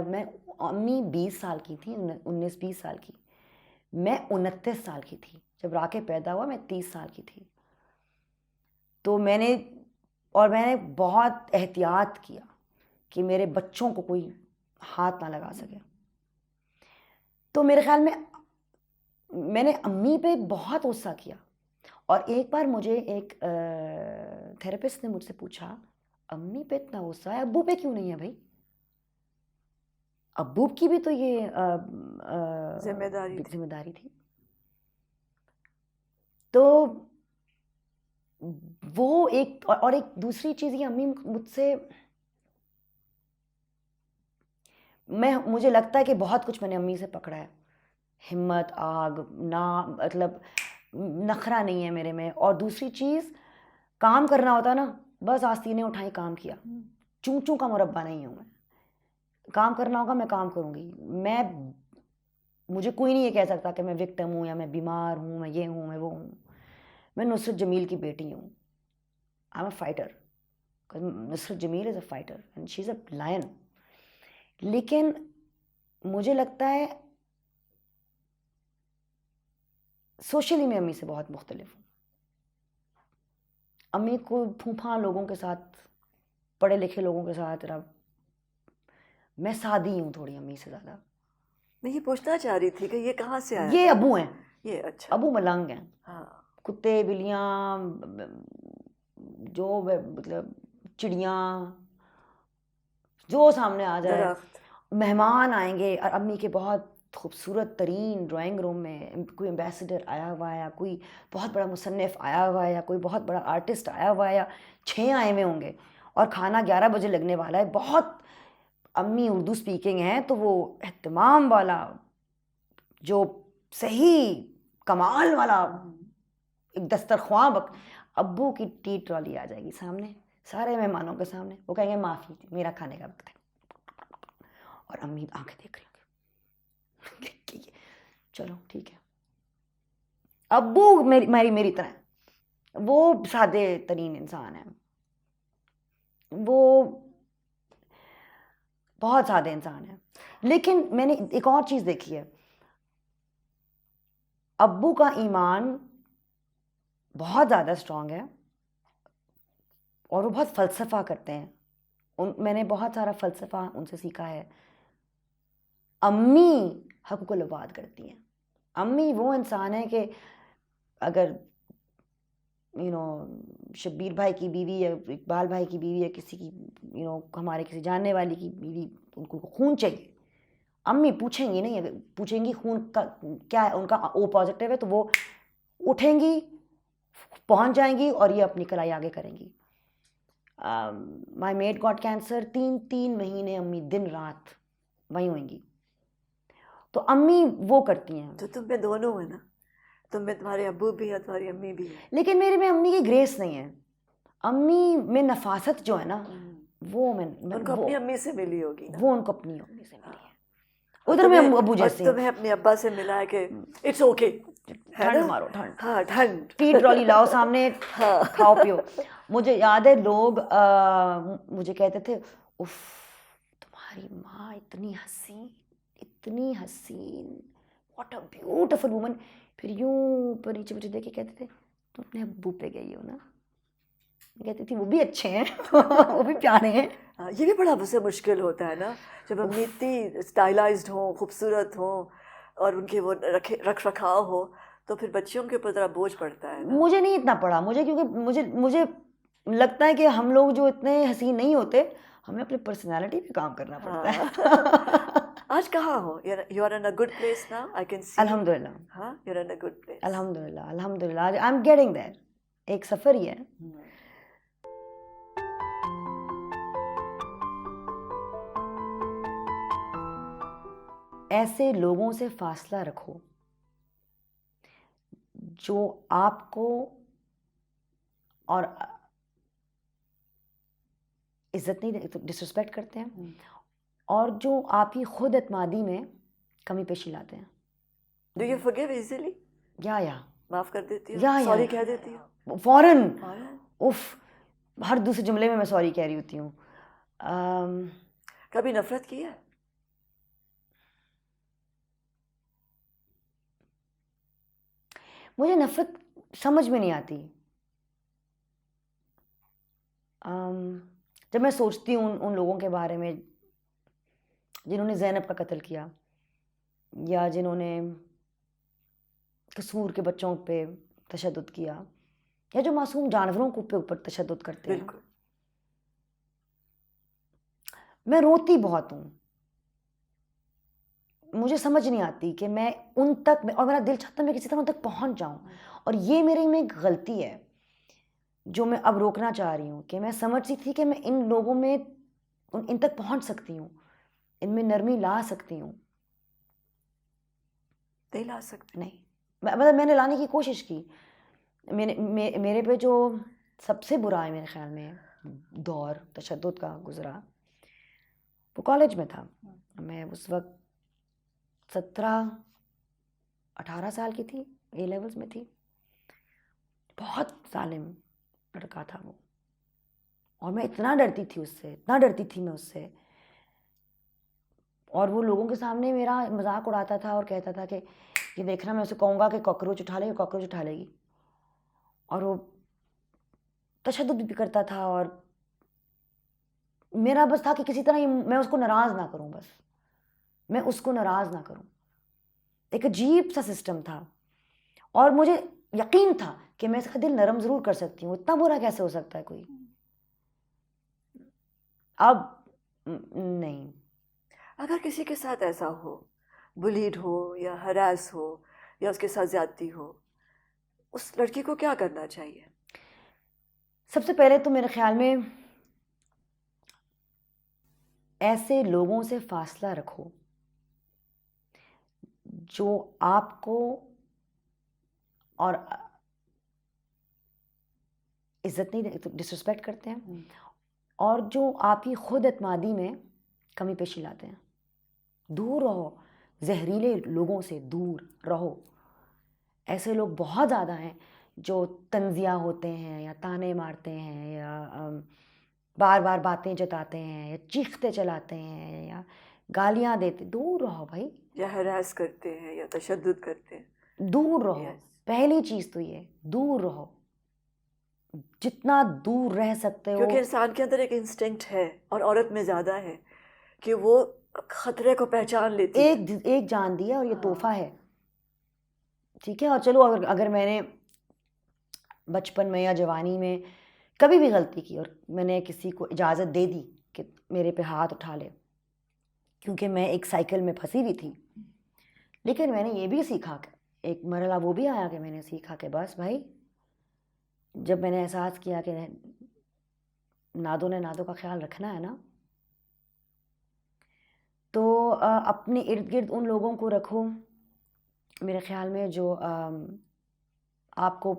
अम्मी 20 साल की थी, 19-20 साल की, मैं 29 साल की थी जब राके पैदा हुआ, मैं 30 साल की थी। तो मैंने बहुत एहतियात किया कि मेरे बच्चों को कोई हाथ ना लगा सके। तो मेरे ख्याल में मैंने अम्मी पे बहुत गुस्सा किया। और एक बार मुझे एक थेरेपिस्ट ने मुझसे पूछा, अम्मी पे इतना गुस्सा है, अब्बू पे क्यों नहीं है भाई? अब्बू की भी तो ये जिम्मेदारी थी। तो वो एक, और एक दूसरी चीज़, ये अम्मी मुझसे, मुझे लगता है कि बहुत कुछ मैंने अम्मी से पकड़ा है। हिम्मत, आग ना, मतलब नखरा नहीं है मेरे में। और दूसरी चीज़, काम करना होता ना, बस आस्तीनें उठाई, काम किया। चूं चूं का मुरब्बा नहीं हूँ मैं। काम करना होगा मैं काम करूँगी। मुझे कोई नहीं ये कह सकता कि मैं विक्टिम हूँ, या मैं बीमार हूँ, मैं ये हूँ, मैं वो हूँ। मैं नुसरत जमील की बेटी हूँ। I am a fighter. Nusrat Jamil is a fighter and she is a lion. लेकिन मुझे लगता है सोशली मैं अम्मी से बहुत मुख्तलिफ हूँ। अम्मी को फूफा लोगों के साथ, पढ़े लिखे लोगों के साथ, मैं सादी हूँ थोड़ी अम्मी से ज़्यादा। मैं ये पूछना चाह रही थी कि ये कहाँ से आया ये था? अबू हैं, ये अच्छा, अबू मलंग हैं। हाँ, कुत्ते बिल्लियाँ, जो मतलब चिड़ियाँ, जो सामने आ जाए। दरख्त। मेहमान आएंगे और अम्मी के बहुत खूबसूरत तरीन ड्राइंग रूम में कोई एम्बेसडर आया हुआ है, या कोई बहुत बड़ा मुसन्निफ़ आया हुआ है, या कोई बहुत बड़ा आर्टिस्ट आया हुआ है, या 6 आए हुए होंगे, और खाना 11 बजे लगने वाला है। बहुत अम्मी उर्दू स्पीकिंग हैं, तो वो एहतमाम वाला, जो सही कमाल वाला एक दस्तरख्वां अब्बू की टी ट्रॉली आ जाएगी सामने, सारे मेहमानों के सामने, वो कहेंगे माफ़ी मेरा खाने का वक्त है, और अम्मी आंखें देख रही होंगी चलो ठीक है। अब्बू मेरी तरह, वो सादे तरीन इंसान है, वो बहुत सादे इंसान है। लेकिन मैंने एक और चीज़ देखी है, अब्बू का ईमान बहुत ज़्यादा स्ट्रांग है और वो बहुत फ़लसफ़ा करते हैं। मैंने बहुत सारा फ़लसफ़ा उनसे सीखा है। अम्मी हक़ुक़ुल इबाद करती हैं। अम्मी वो इंसान है कि अगर शब्बीर भाई की बीवी या इकबाल भाई की बीवी या किसी की हमारे किसी जानने वाली की बीवी, उनको खून चाहिए, अम्मी पूछेंगी नहीं, अगर पूछेंगी खून का क्या है, उनका ओ पॉजिटिव है तो वो उठेंगी, पहुंच जाएंगी और ये अपनी कलाई आगे करेंगी। माई मेड गॉट कैंसर, 3 महीने अम्मी दिन रात वहीं होंगी, तो अम्मी वो करती हैं। तो तुम में दोनों है ना, तुम में तुम्हारे अब्बू भी है, तुम्हारी अम्मी भी है। लेकिन मेरे में अम्मी की ग्रेस नहीं है। अम्मी में नफासत जो है ना, वो मैं उनको अपनी अम्मी से मिली होगी ना, वो उनको अपनी अम्मी से मिली है। और उधर में तुम्हें- अबू और जैसे तुम्हें अपने अब्बा से मिला है कि इट्स ओके, है ठंड ना? मारो, ठंड, हाँ ठंड। टी ट्रॉली लाओ सामने, हाँ। खाओ पियो। मुझे याद है लोग मुझे कहते थे, उफ तुम्हारी माँ इतनी हसीन, इतनी हसीन, व्हाट अ ब्यूटीफुल वुमन। फिर यूं ऊपर नीचे मुझे देख के कहते थे तुम अपने अब्बू पे गई हो ना। मैं कहती थी वो भी अच्छे हैं वो भी प्यारे हैं। हाँ, ये भी बड़ा मुझसे मुश्किल होता है ना, जब अम्मी इतनी स्टाइलाइज्ड हो, खूबसूरत हो, और उनके वो रख रखाव हो, तो फिर बच्चियों के ऊपर ज़रा बोझ पड़ता है ना। मुझे नहीं इतना पड़ा, मुझे क्योंकि मुझे लगता है कि हम लोग जो इतने हसीन नहीं होते, हमें अपनी पर्सनालिटी पे काम करना पड़ता है। हाँ। आज कहाँ हो? You are in a good place now, I can see. अल्हम्दुलिल्लाह, हाँ, you are in a good place. अल्हम्दुलिल्लाह, अल्हम्दुलिल्लाह, आई एम गेटिंग देयर। एक सफ़र ही है। ऐसे लोगों से फासला रखो जो आपको और इज्जत नहीं देते, डिसरिस्पेक्ट करते हैं, और जो आपकी खुद एतमादी में कमी पेशी लाते हैं। Do you forgive easily? या माफ कर देती हो? या सॉरी कह देती हो? फौरन, फौरन? उफ, हर दूसरे जुमले में मैं सॉरी कह रही होती हूँ। कभी नफरत की है? मुझे नफरत समझ में नहीं आती। जब मैं सोचती हूँ उन लोगों के बारे में जिन्होंने ज़ैनब का कत्ल किया, या जिन्होंने कसूर के बच्चों पे तशद्दुद किया, या जो मासूम जानवरों के ऊपर तशद्दुद करते हैं, बिल्कुल। मैं रोती बहुत हूँ। मुझे समझ नहीं आती कि मैं उन तक, और मेरा दिल चाहता है मैं किसी तरह उन तक पहुँच जाऊँ, और ये मेरे में एक गलती है जो मैं अब रोकना चाह रही हूँ। कि मैं समझती थी कि मैं इन लोगों में इन तक पहुँच सकती हूँ, इनमें नरमी ला सकती हूँ। नहीं ला सकते। नहीं, मतलब मैंने लाने की कोशिश की। मेरे पे जो सबसे बुरा है मेरे ख्याल में दौर तशद्दुद का गुज़रा, वो कॉलेज में था। मैं उस वक्त 17-18 साल की थी, ए लेवल्स में थी। बहुत जालिम लड़का था वो, और मैं इतना डरती थी उससे, इतना डरती थी मैं उससे। और वो लोगों के सामने मेरा मजाक उड़ाता था और कहता था कि ये देखना, मैं उसे कहूँगा कि कॉकरोच उठा लेगी, कॉकरोच उठा लेगी। और वो तशद्दुद भी करता था, और मेरा बस था कि किसी तरह मैं उसको नाराज़ ना करूं, बस मैं उसको नाराज़ ना करूं। एक अजीब सा सिस्टम था, और मुझे यकीन था कि मैं इसका दिल नरम ज़रूर कर सकती हूँ। इतना बुरा कैसे हो सकता है कोई? अब नहीं। अगर किसी के साथ ऐसा हो, बुलीड हो या हरास हो या उसके साथ ज्यादती हो, उस लड़की को क्या करना चाहिए? सबसे पहले तो मेरे ख्याल में ऐसे लोगों से फासला रखो जो आपको और इज्जत नहीं देते, डिसरिस्पेक्ट करते हैं, और जो आपकी खुद एतमादी में कमी पेशी लाते हैं। दूर रहो, जहरीले लोगों से दूर रहो। ऐसे लोग बहुत ज़्यादा हैं जो तंजिया होते हैं या ताने मारते हैं या बार बार बातें जताते हैं या चीखते चलाते हैं या गालियाँ देते। दूर रहो भाई, या हरास करते हैं या तशद्दुद करते हैं। दूर रहो। Yes. पहली चीज़ तो ये, दूर रहो, जितना दूर रह सकते हो। क्योंकि इंसान के अंदर एक इंस्टिंक्ट है, और औरत में ज़्यादा है, कि वो खतरे को पहचान लेती है। एक जान दिया और ये हाँ। तोहफा है, ठीक है। और चलो अगर मैंने बचपन में या जवानी में कभी भी गलती की और मैंने किसी को इजाज़त दे दी कि मेरे पे हाथ उठा ले, क्योंकि मैं एक साइकिल में फंसी हुई थी, लेकिन मैंने ये भी सीखा कि एक मरला वो भी आया कि मैंने सीखा कि बस भाई, जब मैंने एहसास किया कि नादों ने नादों का ख्याल रखना है ना, तो अपने इर्द गिर्द उन लोगों को रखो, मेरे ख्याल में जो आपको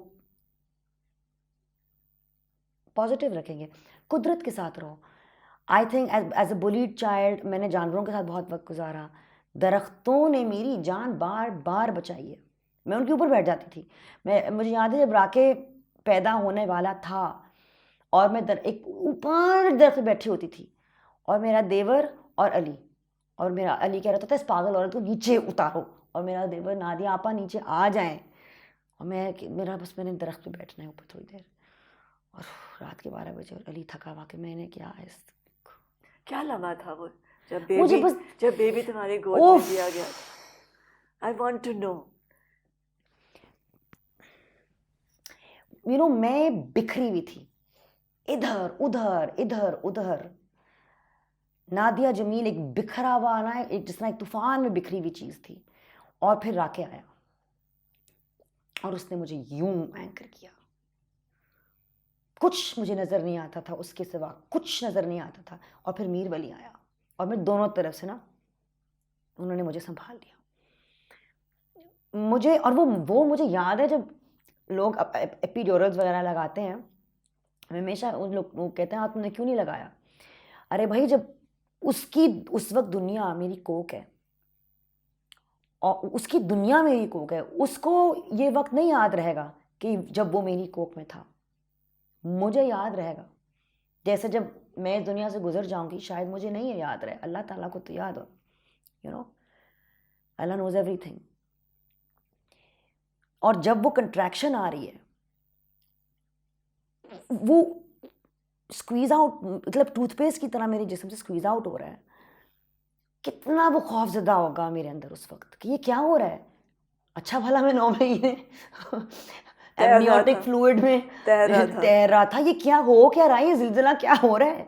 पॉजिटिव रखेंगे। कुदरत के साथ रहो। I think as a bullied child मैंने जानवरों के साथ बहुत वक्त गुजारा। दरख्तों ने मेरी जान बार बार बचाई है। मैं उनके ऊपर बैठ जाती थी। मुझे याद है जब राके पैदा होने वाला था और मैं एक ऊपर दरख्त पे बैठी होती थी, और मेरा देवर और अली, और मेरा अली कह रहा था इस पागल औरत को नीचे उतारो, और मेरा देवर नादिया आपा नीचे आ जाएं, और मैंने दरख्त पे बैठना है ऊपर थोड़ी देर, और रात के 12 बजे, और अली थका हुआ कि मैंने क्या है। क्या लम्हा था वो मुझे जब बेबी तुम्हारे गोद में दिया गया। I want to know. मैं बिखरी हुई थी, इधर उधर इधर उधर। नादिया जमील एक बिखरा हुआ ना, एक जिस तरह एक तूफान में बिखरी हुई चीज़ थी। और फिर राके आया और उसने मुझे यूं एंकर किया। कुछ मुझे नज़र नहीं आता था उसके सिवा, कुछ नज़र नहीं आता था। और फिर मीर वली आया और मैं दोनों तरफ से ना, उन्होंने मुझे संभाल लिया। मुझे और वो मुझे याद है जब लोग एपिड्यूरल्स वगैरह लगाते हैं, हमेशा उन लोग कहते हैं तुमने क्यों नहीं लगाया। अरे भाई, जब उस वक्त दुनिया मेरी कोक है और उसकी दुनिया मेरी कोक है, उसको ये वक्त नहीं याद रहेगा कि जब वो मेरी कोक में था। मुझे याद रहेगा। जैसे जब मैं इस दुनिया से गुजर जाऊंगी, शायद मुझे नहीं याद रहे, अल्लाह ताला को तो याद हो, अल्लाह नोज एवरीथिंग। और जब वो कंट्रैक्शन आ रही है, वो स्क्वीज आउट, मतलब टूथपेस्ट की तरह मेरे जिस्म से स्क्वीज आउट हो रहा है, कितना वो खौफजदा होगा मेरे अंदर उस वक्त कि ये क्या हो रहा है। अच्छा भला मैं 9 महीने एमनियोटिक फ्लूइड में तैर रहा था। ये क्या हो क्या रहा है, ये जिलजिला क्या हो रहा है,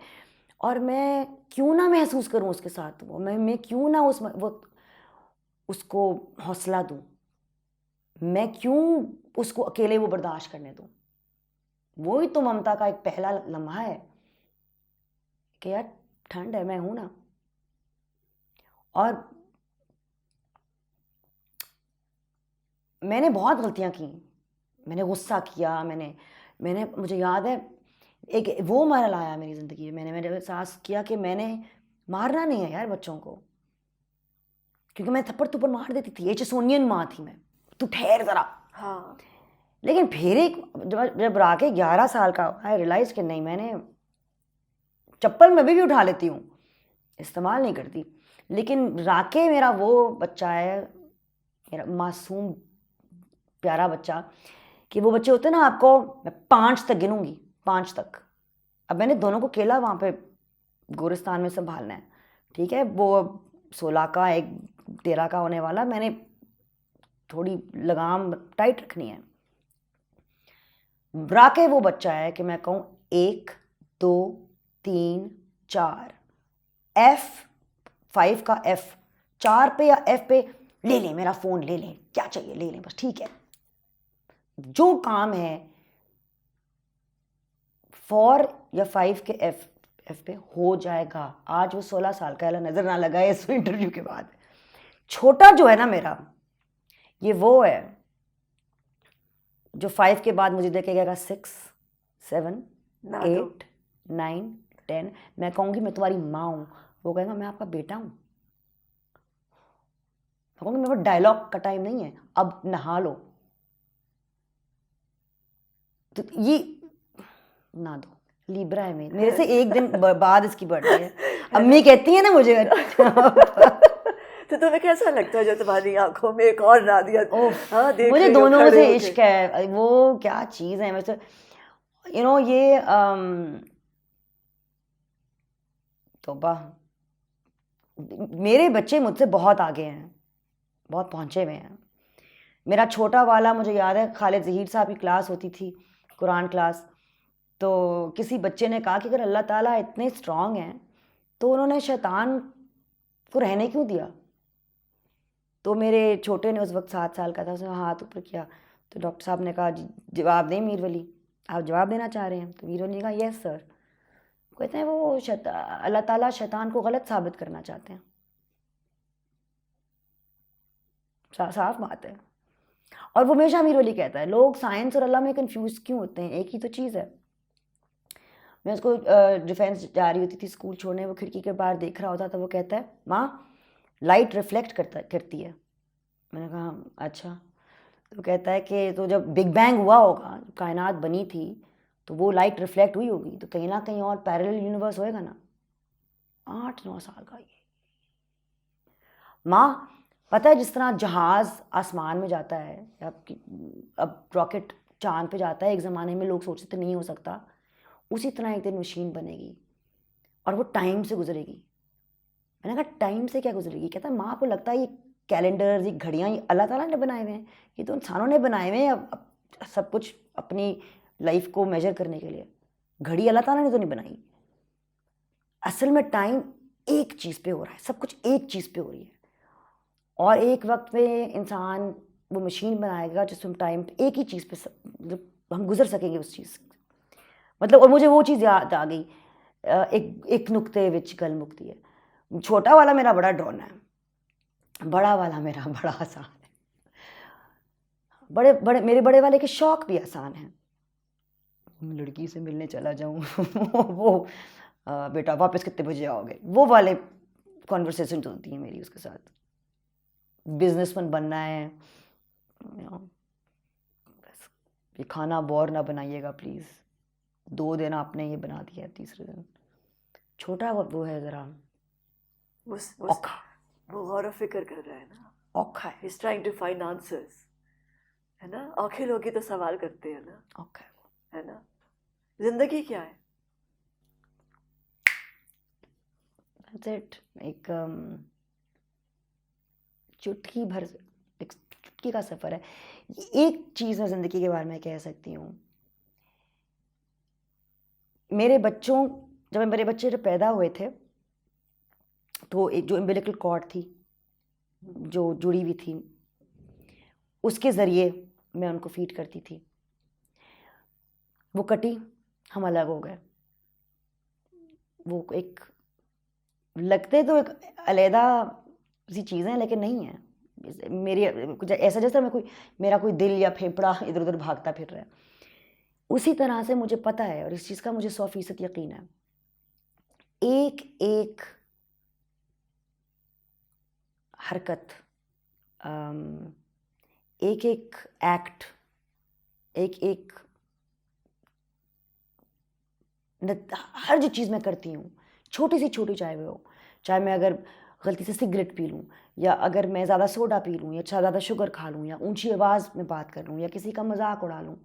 और मैं क्यों ना महसूस करूं उसके साथ वो, मैं क्यों ना उसको हौसला दूं, मैं क्यों उसको अकेले वो बर्दाश्त करने दूं। वो ही तो ममता का एक पहला लम्हा है कि यार ठंड है, मैं हूं ना। और मैंने बहुत गलतियां की, मैंने गुस्सा किया, मैंने मुझे याद है एक वो मरहला आया मेरी ज़िंदगी में, मैंने एहसास किया कि मैंने मारना नहीं है यार बच्चों को, क्योंकि मैं थप्पड़ थप्पड़ मार देती थी। एचसोनियन माँ थी मैं, तू ठहर ज़रा। हाँ। लेकिन फिर जब राके 11 साल का आई रियलाइज़ कि नहीं, मैंने चप्पल मैं भी उठा लेती हूँ, इस्तेमाल नहीं करती। लेकिन राके मेरा वो बच्चा है, मेरा मासूम प्यारा बच्चा, कि वो बच्चे होते हैं ना, आपको मैं 5 तक गिनूंगी, 5 तक। अब मैंने दोनों को केला वहाँ पे गोरिस्तान में संभालना है, ठीक है। वो 16 का, एक 13 का होने वाला, मैंने थोड़ी लगाम टाइट रखनी है। राके वो बच्चा है कि मैं कहूँ 1 2 3 4, F5 का F 4 पे या F पे ले लें, मेरा फ़ोन ले लें, क्या चाहिए ले लें, बस ठीक है। जो काम है 4 या 5 के F पे हो जाएगा। आज वो 16 साल का है, नज़र ना लगाए इस इंटरव्यू के बाद। छोटा जो है ना मेरा, ये वो है जो 5 के बाद मुझे देखेगा 6 7 ना दो 8 9 10, मैं कहूँगी मैं तुम्हारी माँ हूँ, वो कहेगा मैं आपका बेटा हूँ। मैं कहूँगी मेरे पास डायलॉग का टाइम नहीं है, अब नहा लो। तो ये ना दो। लिब्रा है मेरे से एक दिन बाद इसकी बर्थडे है। अम्मी कहती है ना मुझे तो तुम्हें कैसा लगता है जब तुम्हारी आंखों में एक और नादिया हाँ देख मुझे रही हो दोनों खड़े से होके? इश्क है, वो क्या चीज़ है वैसे, ये तौबा, मेरे बच्चे मुझसे बहुत आगे हैं, बहुत पहुँचे हुए हैं। मेरा छोटा वाला, मुझे याद है खालिद ज़हीर साहब की क्लास होती थी, कुरान क्लास, तो किसी बच्चे ने कहा कि अगर अल्लाह ताला इतने स्ट्रांग हैं तो उन्होंने शैतान को रहने क्यों दिया। तो मेरे छोटे ने, उस वक्त 7 साल का था, उसने हाथ ऊपर किया, तो डॉक्टर साहब ने कहा जवाब दें मीर वली, आप जवाब देना चाह रहे हैं? तो मीर वली ने कहा यस सर। कहते हैं वो अल्लाह ताला शैतान को गलत साबित करना चाहते हैं। साफ बात है। और वो हमेशा मीर वली कहता है लोग साइंस और अल्लाह में कंफ्यूज क्यों होते हैं, एक ही तो चीज़ है। मैं उसको डिफेंस जा रही होती थी स्कूल छोड़ने, वो खिड़की के बाहर देख रहा होता, तो वो कहता है माँ लाइट रिफ्लेक्ट करती है। मैंने कहा अच्छा। तो कहता है कि तो जब बिग बैंग हुआ होगा, कायनात बनी थी, तो वो लाइट रिफ्लेक्ट हुई होगी, तो कहीं ना कहीं और पैरेलल यूनिवर्स होएगा ना। 8-9 साल का ये। माँ पता है जिस तरह जहाज़ आसमान में जाता है, अब रॉकेट चांद पे जाता है, एक ज़माने में लोग सोचते थे नहीं हो सकता, उसी तरह एक दिन मशीन बनेगी और वो टाइम से गुजरेगी। मैंने कहा टाइम से क्या गुजरेगी? कहता माँ आपको लगता है ये कैलेंडर, ये घड़ियाँ, ये अल्लाह ताला ने बनाए हुए हैं? ये तो इंसानों ने बनाए हुए हैं अब सब कुछ अपनी लाइफ को मेजर करने के लिए। घड़ी अल्लाह ताला ने तो नहीं बनाई। असल में टाइम एक चीज़ पे हो रहा है, सब कुछ एक चीज़ पे हो रही है, और एक वक्त में इंसान वो मशीन बनाएगा जिसमें टाइम एक ही चीज़ पे मतलब हम गुजर सकेंगे उस चीज़, मतलब। और मुझे वो चीज़ याद आ गई, एक नुक्ते विच गल मुकती है। छोटा वाला मेरा बड़ा ड्रोन है, बड़ा वाला मेरा बड़ा आसान है। बड़े बड़े मेरे बड़े वाले के शौक भी आसान हैं। लड़की से मिलने चला जाऊं वो बेटा वापस कितने बजे आओगे, वो वाले कॉन्वर्सेशन होती है मेरी उसके साथ। बिजनेसमैन बनना है, बस ये खाना बोर ना बनाइएगा प्लीज़, 2 दिन आपने ये बना दिया, तीसरे दिन। छोटा वो है ज़रा औखा, वो गौर फिक्र कर रहा है ना, औखा है, He's trying to find answers, है ना। औखे लोग ही तो सवाल करते हैं ना, औखा है ना। जिंदगी क्या है? That's it। एक चुटकी भर, एक चुटकी का सफ़र है। एक चीज़ मैं ज़िंदगी के बारे में कह सकती हूँ, जब मेरे बच्चे पैदा हुए थे, तो एक जो अम्बिलिकल कॉर्ड थी जो जुड़ी हुई थी, उसके ज़रिए मैं उनको फीड करती थी, वो कटी, हम अलग हो गए। वो एक लगते तो एक अलहदा सी चीज़ें हैं, लेकिन नहीं है। मेरी कुछ ऐसा जैसा मेरा कोई दिल या फेफड़ा इधर उधर भागता फिर रहा है, उसी तरह से मुझे पता है, और इस चीज़ का मुझे 100% यकीन है। एक एक हरकत, एक एक एक्ट, एक एक हर जो चीज़ मैं करती हूँ, छोटी सी छोटी चाहे वो हो, चाहे मैं अगर गलती से सिगरेट पी लूँ, या अगर मैं ज़्यादा सोडा पी लूँ, या ज़्यादा शुगर खा लूँ, या ऊंची आवाज़ में बात कर लूँ, या किसी का मजाक उड़ा लूँ,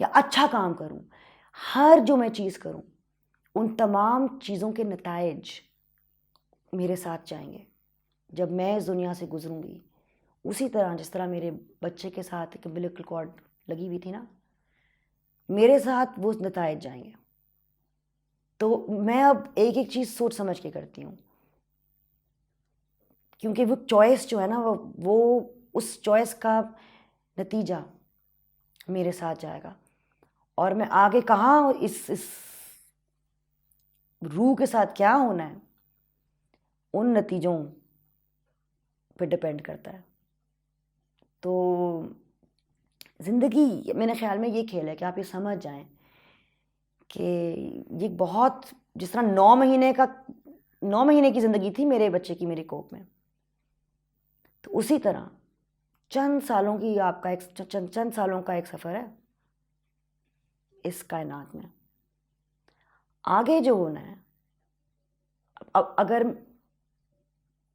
या अच्छा काम करूँ, हर जो मैं चीज़ करूँ, उन तमाम चीज़ों के नताइज मेरे साथ जाएंगे जब मैं इस दुनिया से गुजरूँगी। उसी तरह जिस तरह मेरे बच्चे के साथ एक अम्बिलिकल कॉर्ड लगी हुई थी ना, मेरे साथ वो नताइज जाएंगे। तो मैं अब एक एक चीज़ सोच समझ के करती हूँ, क्योंकि वो चॉइस जो है ना, वो उस चॉइस का नतीजा मेरे साथ जाएगा, और मैं आगे कहाँ इस रूह के साथ क्या होना है, उन नतीजों पे डिपेंड करता है। तो ज़िंदगी मेरे ख्याल में ये खेल है कि आप ये समझ जाएं कि ये बहुत, जिस तरह 9 महीने की ज़िंदगी थी मेरे बच्चे की मेरी कोख में, तो उसी तरह चंद सालों का एक सफ़र है इस कायनात में। आगे जो होना है, अब अगर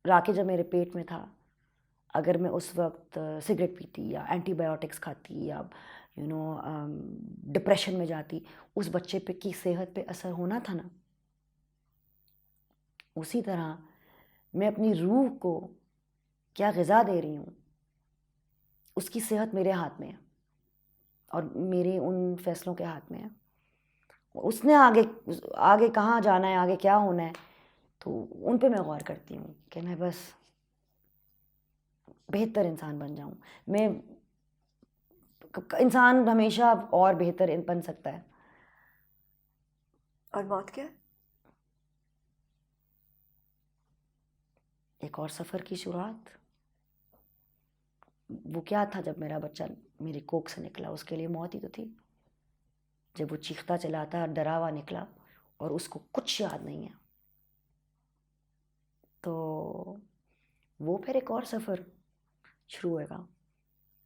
राके जब मेरे पेट में था, अगर मैं उस वक्त सिगरेट पीती या एंटीबायोटिक्स खाती या डिप्रेशन में जाती, उस बच्चे पे की सेहत पे असर होना था ना। उसी तरह मैं अपनी रूह को क्या ग़िज़ा दे रही हूँ, उसकी सेहत मेरे हाथ में है और मेरे उन फैसलों के हाथ में है। उसने आगे कहाँ जाना है, आगे क्या होना है, तो उन पे मैं गौर करती हूँ कि मैं बस बेहतर इंसान बन जाऊँ। इंसान हमेशा और बेहतर बन सकता है। और मौत क्या है? एक और सफ़र की शुरुआत। वो क्या था, जब मेरा बच्चा मेरी कोख से निकला, उसके लिए मौत ही तो थी। जब वो चीखता चलाता डरा हुआ निकला और उसको कुछ याद नहीं है, तो वो फिर एक और सफ़र शुरू होगा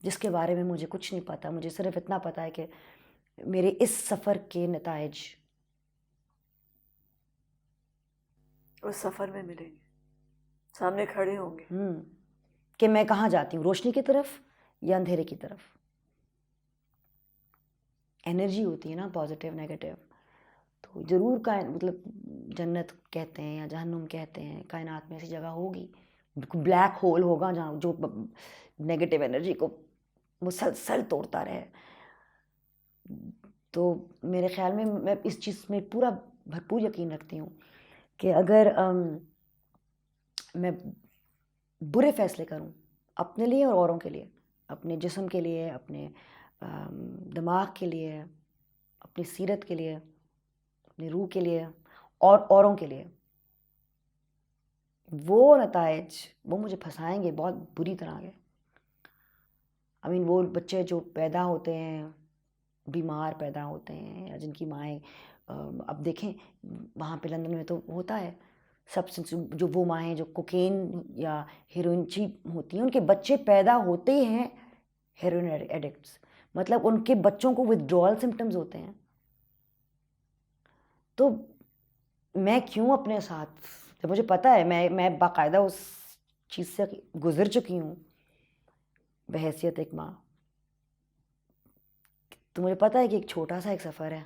जिसके बारे में मुझे कुछ नहीं पता। मुझे सिर्फ इतना पता है कि मेरे इस सफ़र के नताइज उस सफ़र में मिलेंगे, सामने खड़े होंगे। कि मैं कहाँ जाती हूँ, रोशनी की तरफ या अंधेरे की तरफ। एनर्जी होती है ना, पॉजिटिव नेगेटिव। तो ज़रूर मतलब जन्नत कहते हैं या जहन्नुम कहते हैं, कायनात में ऐसी जगह होगी, ब्लैक होल होगा जहाँ जो नेगेटिव एनर्जी को मुसलसल तोड़ता रहे। तो मेरे ख्याल में मैं इस चीज़ में पूरा भरपूर यकीन रखती हूँ कि अगर मैं बुरे फैसले करूं अपने लिए और औरों के लिए, अपने जिस्म के लिए, अपने दिमाग के लिए, अपनी सीरत के लिए, अपनी रूह के लिए और औरों के लिए, वो नताइज वो मुझे फंसाएंगे बहुत बुरी तरह के। वो बच्चे जो पैदा होते हैं, बीमार पैदा होते हैं, या जिनकी माएँ, अब देखें वहाँ पे लंदन में तो होता है, सब्सटेंस जो वो माएँ जो कोकेन या हेरोइन होती हैं, उनके बच्चे पैदा होते हैं हेरोइन एडिक्ट्स। मतलब उनके बच्चों को विथड्रॉल सिम्टम्स होते हैं। तो मैं क्यों अपने साथ, जब मुझे पता है, मैं बाकायदा उस चीज़ से गुजर चुकी हूँ बहैसियत एक माँ, तो मुझे पता है कि एक छोटा सा एक सफ़र है,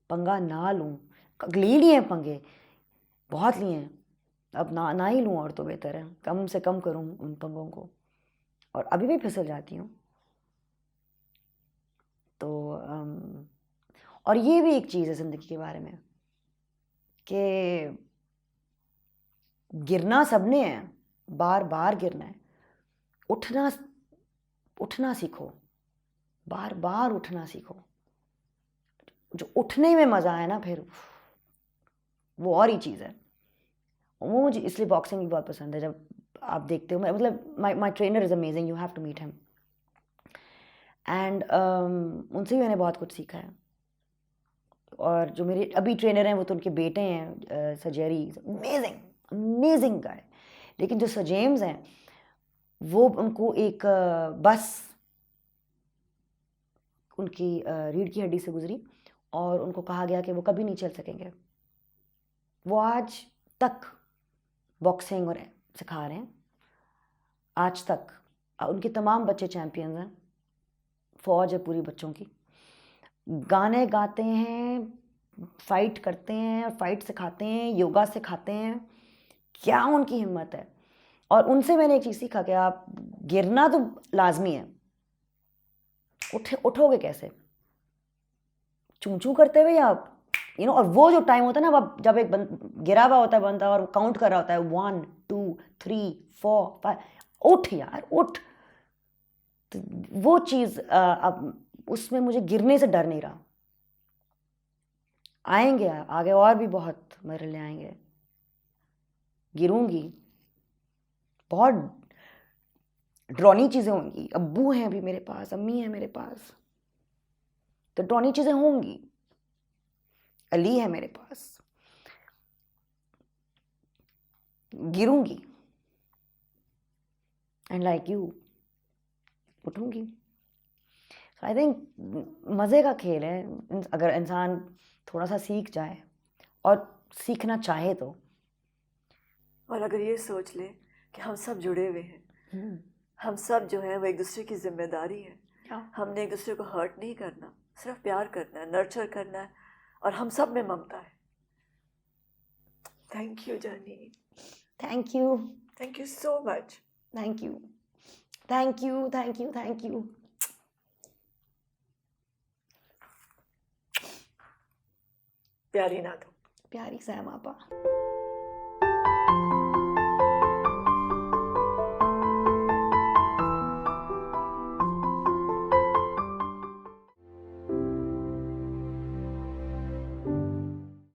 पंगा ना लूँ। ले लिए पंगे, बहुत लिए हैं, अब ना ही लूँ और तो बेहतर है, कम से कम करूँ उन पंगों को, और अभी भी फिसल जाती हूँ। तो और ये भी एक चीज़ है ज़िंदगी के बारे में कि गिरना सबने है, बार बार गिरना है, उठना सीखो, बार बार उठना सीखो। जो उठने में मज़ा है ना, फिर वो और ही चीज़ है। वो मुझे इसलिए बॉक्सिंग भी बहुत पसंद है। जब आप देखते हो, मतलब my trainer is amazing, you have to meet him. And उनसे भी मैंने बहुत कुछ सीखा है। और जो मेरे अभी ट्रेनर हैं वो तो उनके बेटे हैं, सजेरी, अमेजिंग अमेजिंग गाय। लेकिन जो सजेम्स हैं वो, उनको एक बस उनकी रीढ़ की हड्डी से गुजरी और उनको कहा गया कि वो कभी नहीं चल सकेंगे। वो आज तक बॉक्सिंग और सिखा रहे हैं, आज तक उनके तमाम बच्चे चैम्पियंस हैं, फौज है पूरी बच्चों की। गाने गाते हैं, फाइट करते हैं और फाइट सिखाते हैं, योगा सिखाते हैं। क्या उनकी हिम्मत है। और उनसे मैंने एक चीज़ सीखा कि आप गिरना तो लाजमी है, उठोगे कैसे, चूं चूं करते हुए आप, और वो जो टाइम होता है ना, जब एक गिरा हुआ होता है बंदा और काउंट कर रहा होता है 1 2 3 4 5, उठ यार उठ। तो वो चीज़ अब उसमें मुझे गिरने से डर नहीं रहा। आएंगे आगे और भी बहुत मरहले आएंगे, गिरूंगी, बहुत ड्रॉनी चीज़ें होंगी। अब्बू हैं अभी मेरे पास, अम्मी हैं मेरे पास, तो ड्रॉनी चीज़ें होंगी। अली है मेरे पास, गिरूंगी एंड लाइक यू उठूंगी। आई थिंक मज़े का खेल है, अगर इंसान थोड़ा सा सीख जाए और सीखना चाहे तो। और अगर ये सोच ले कि हम सब जुड़े हुए हैं, हम सब जो है वो एक दूसरे की जिम्मेदारी है, हमने एक दूसरे को हर्ट नहीं करना, सिर्फ प्यार करना है, नर्चर करना है, और हम सब में ममता है। थैंक यू जानी, thank you, thank you so much, thank you, thank you, thank you, thank you. प्यारी ना दो, प्यारी सैम आपा।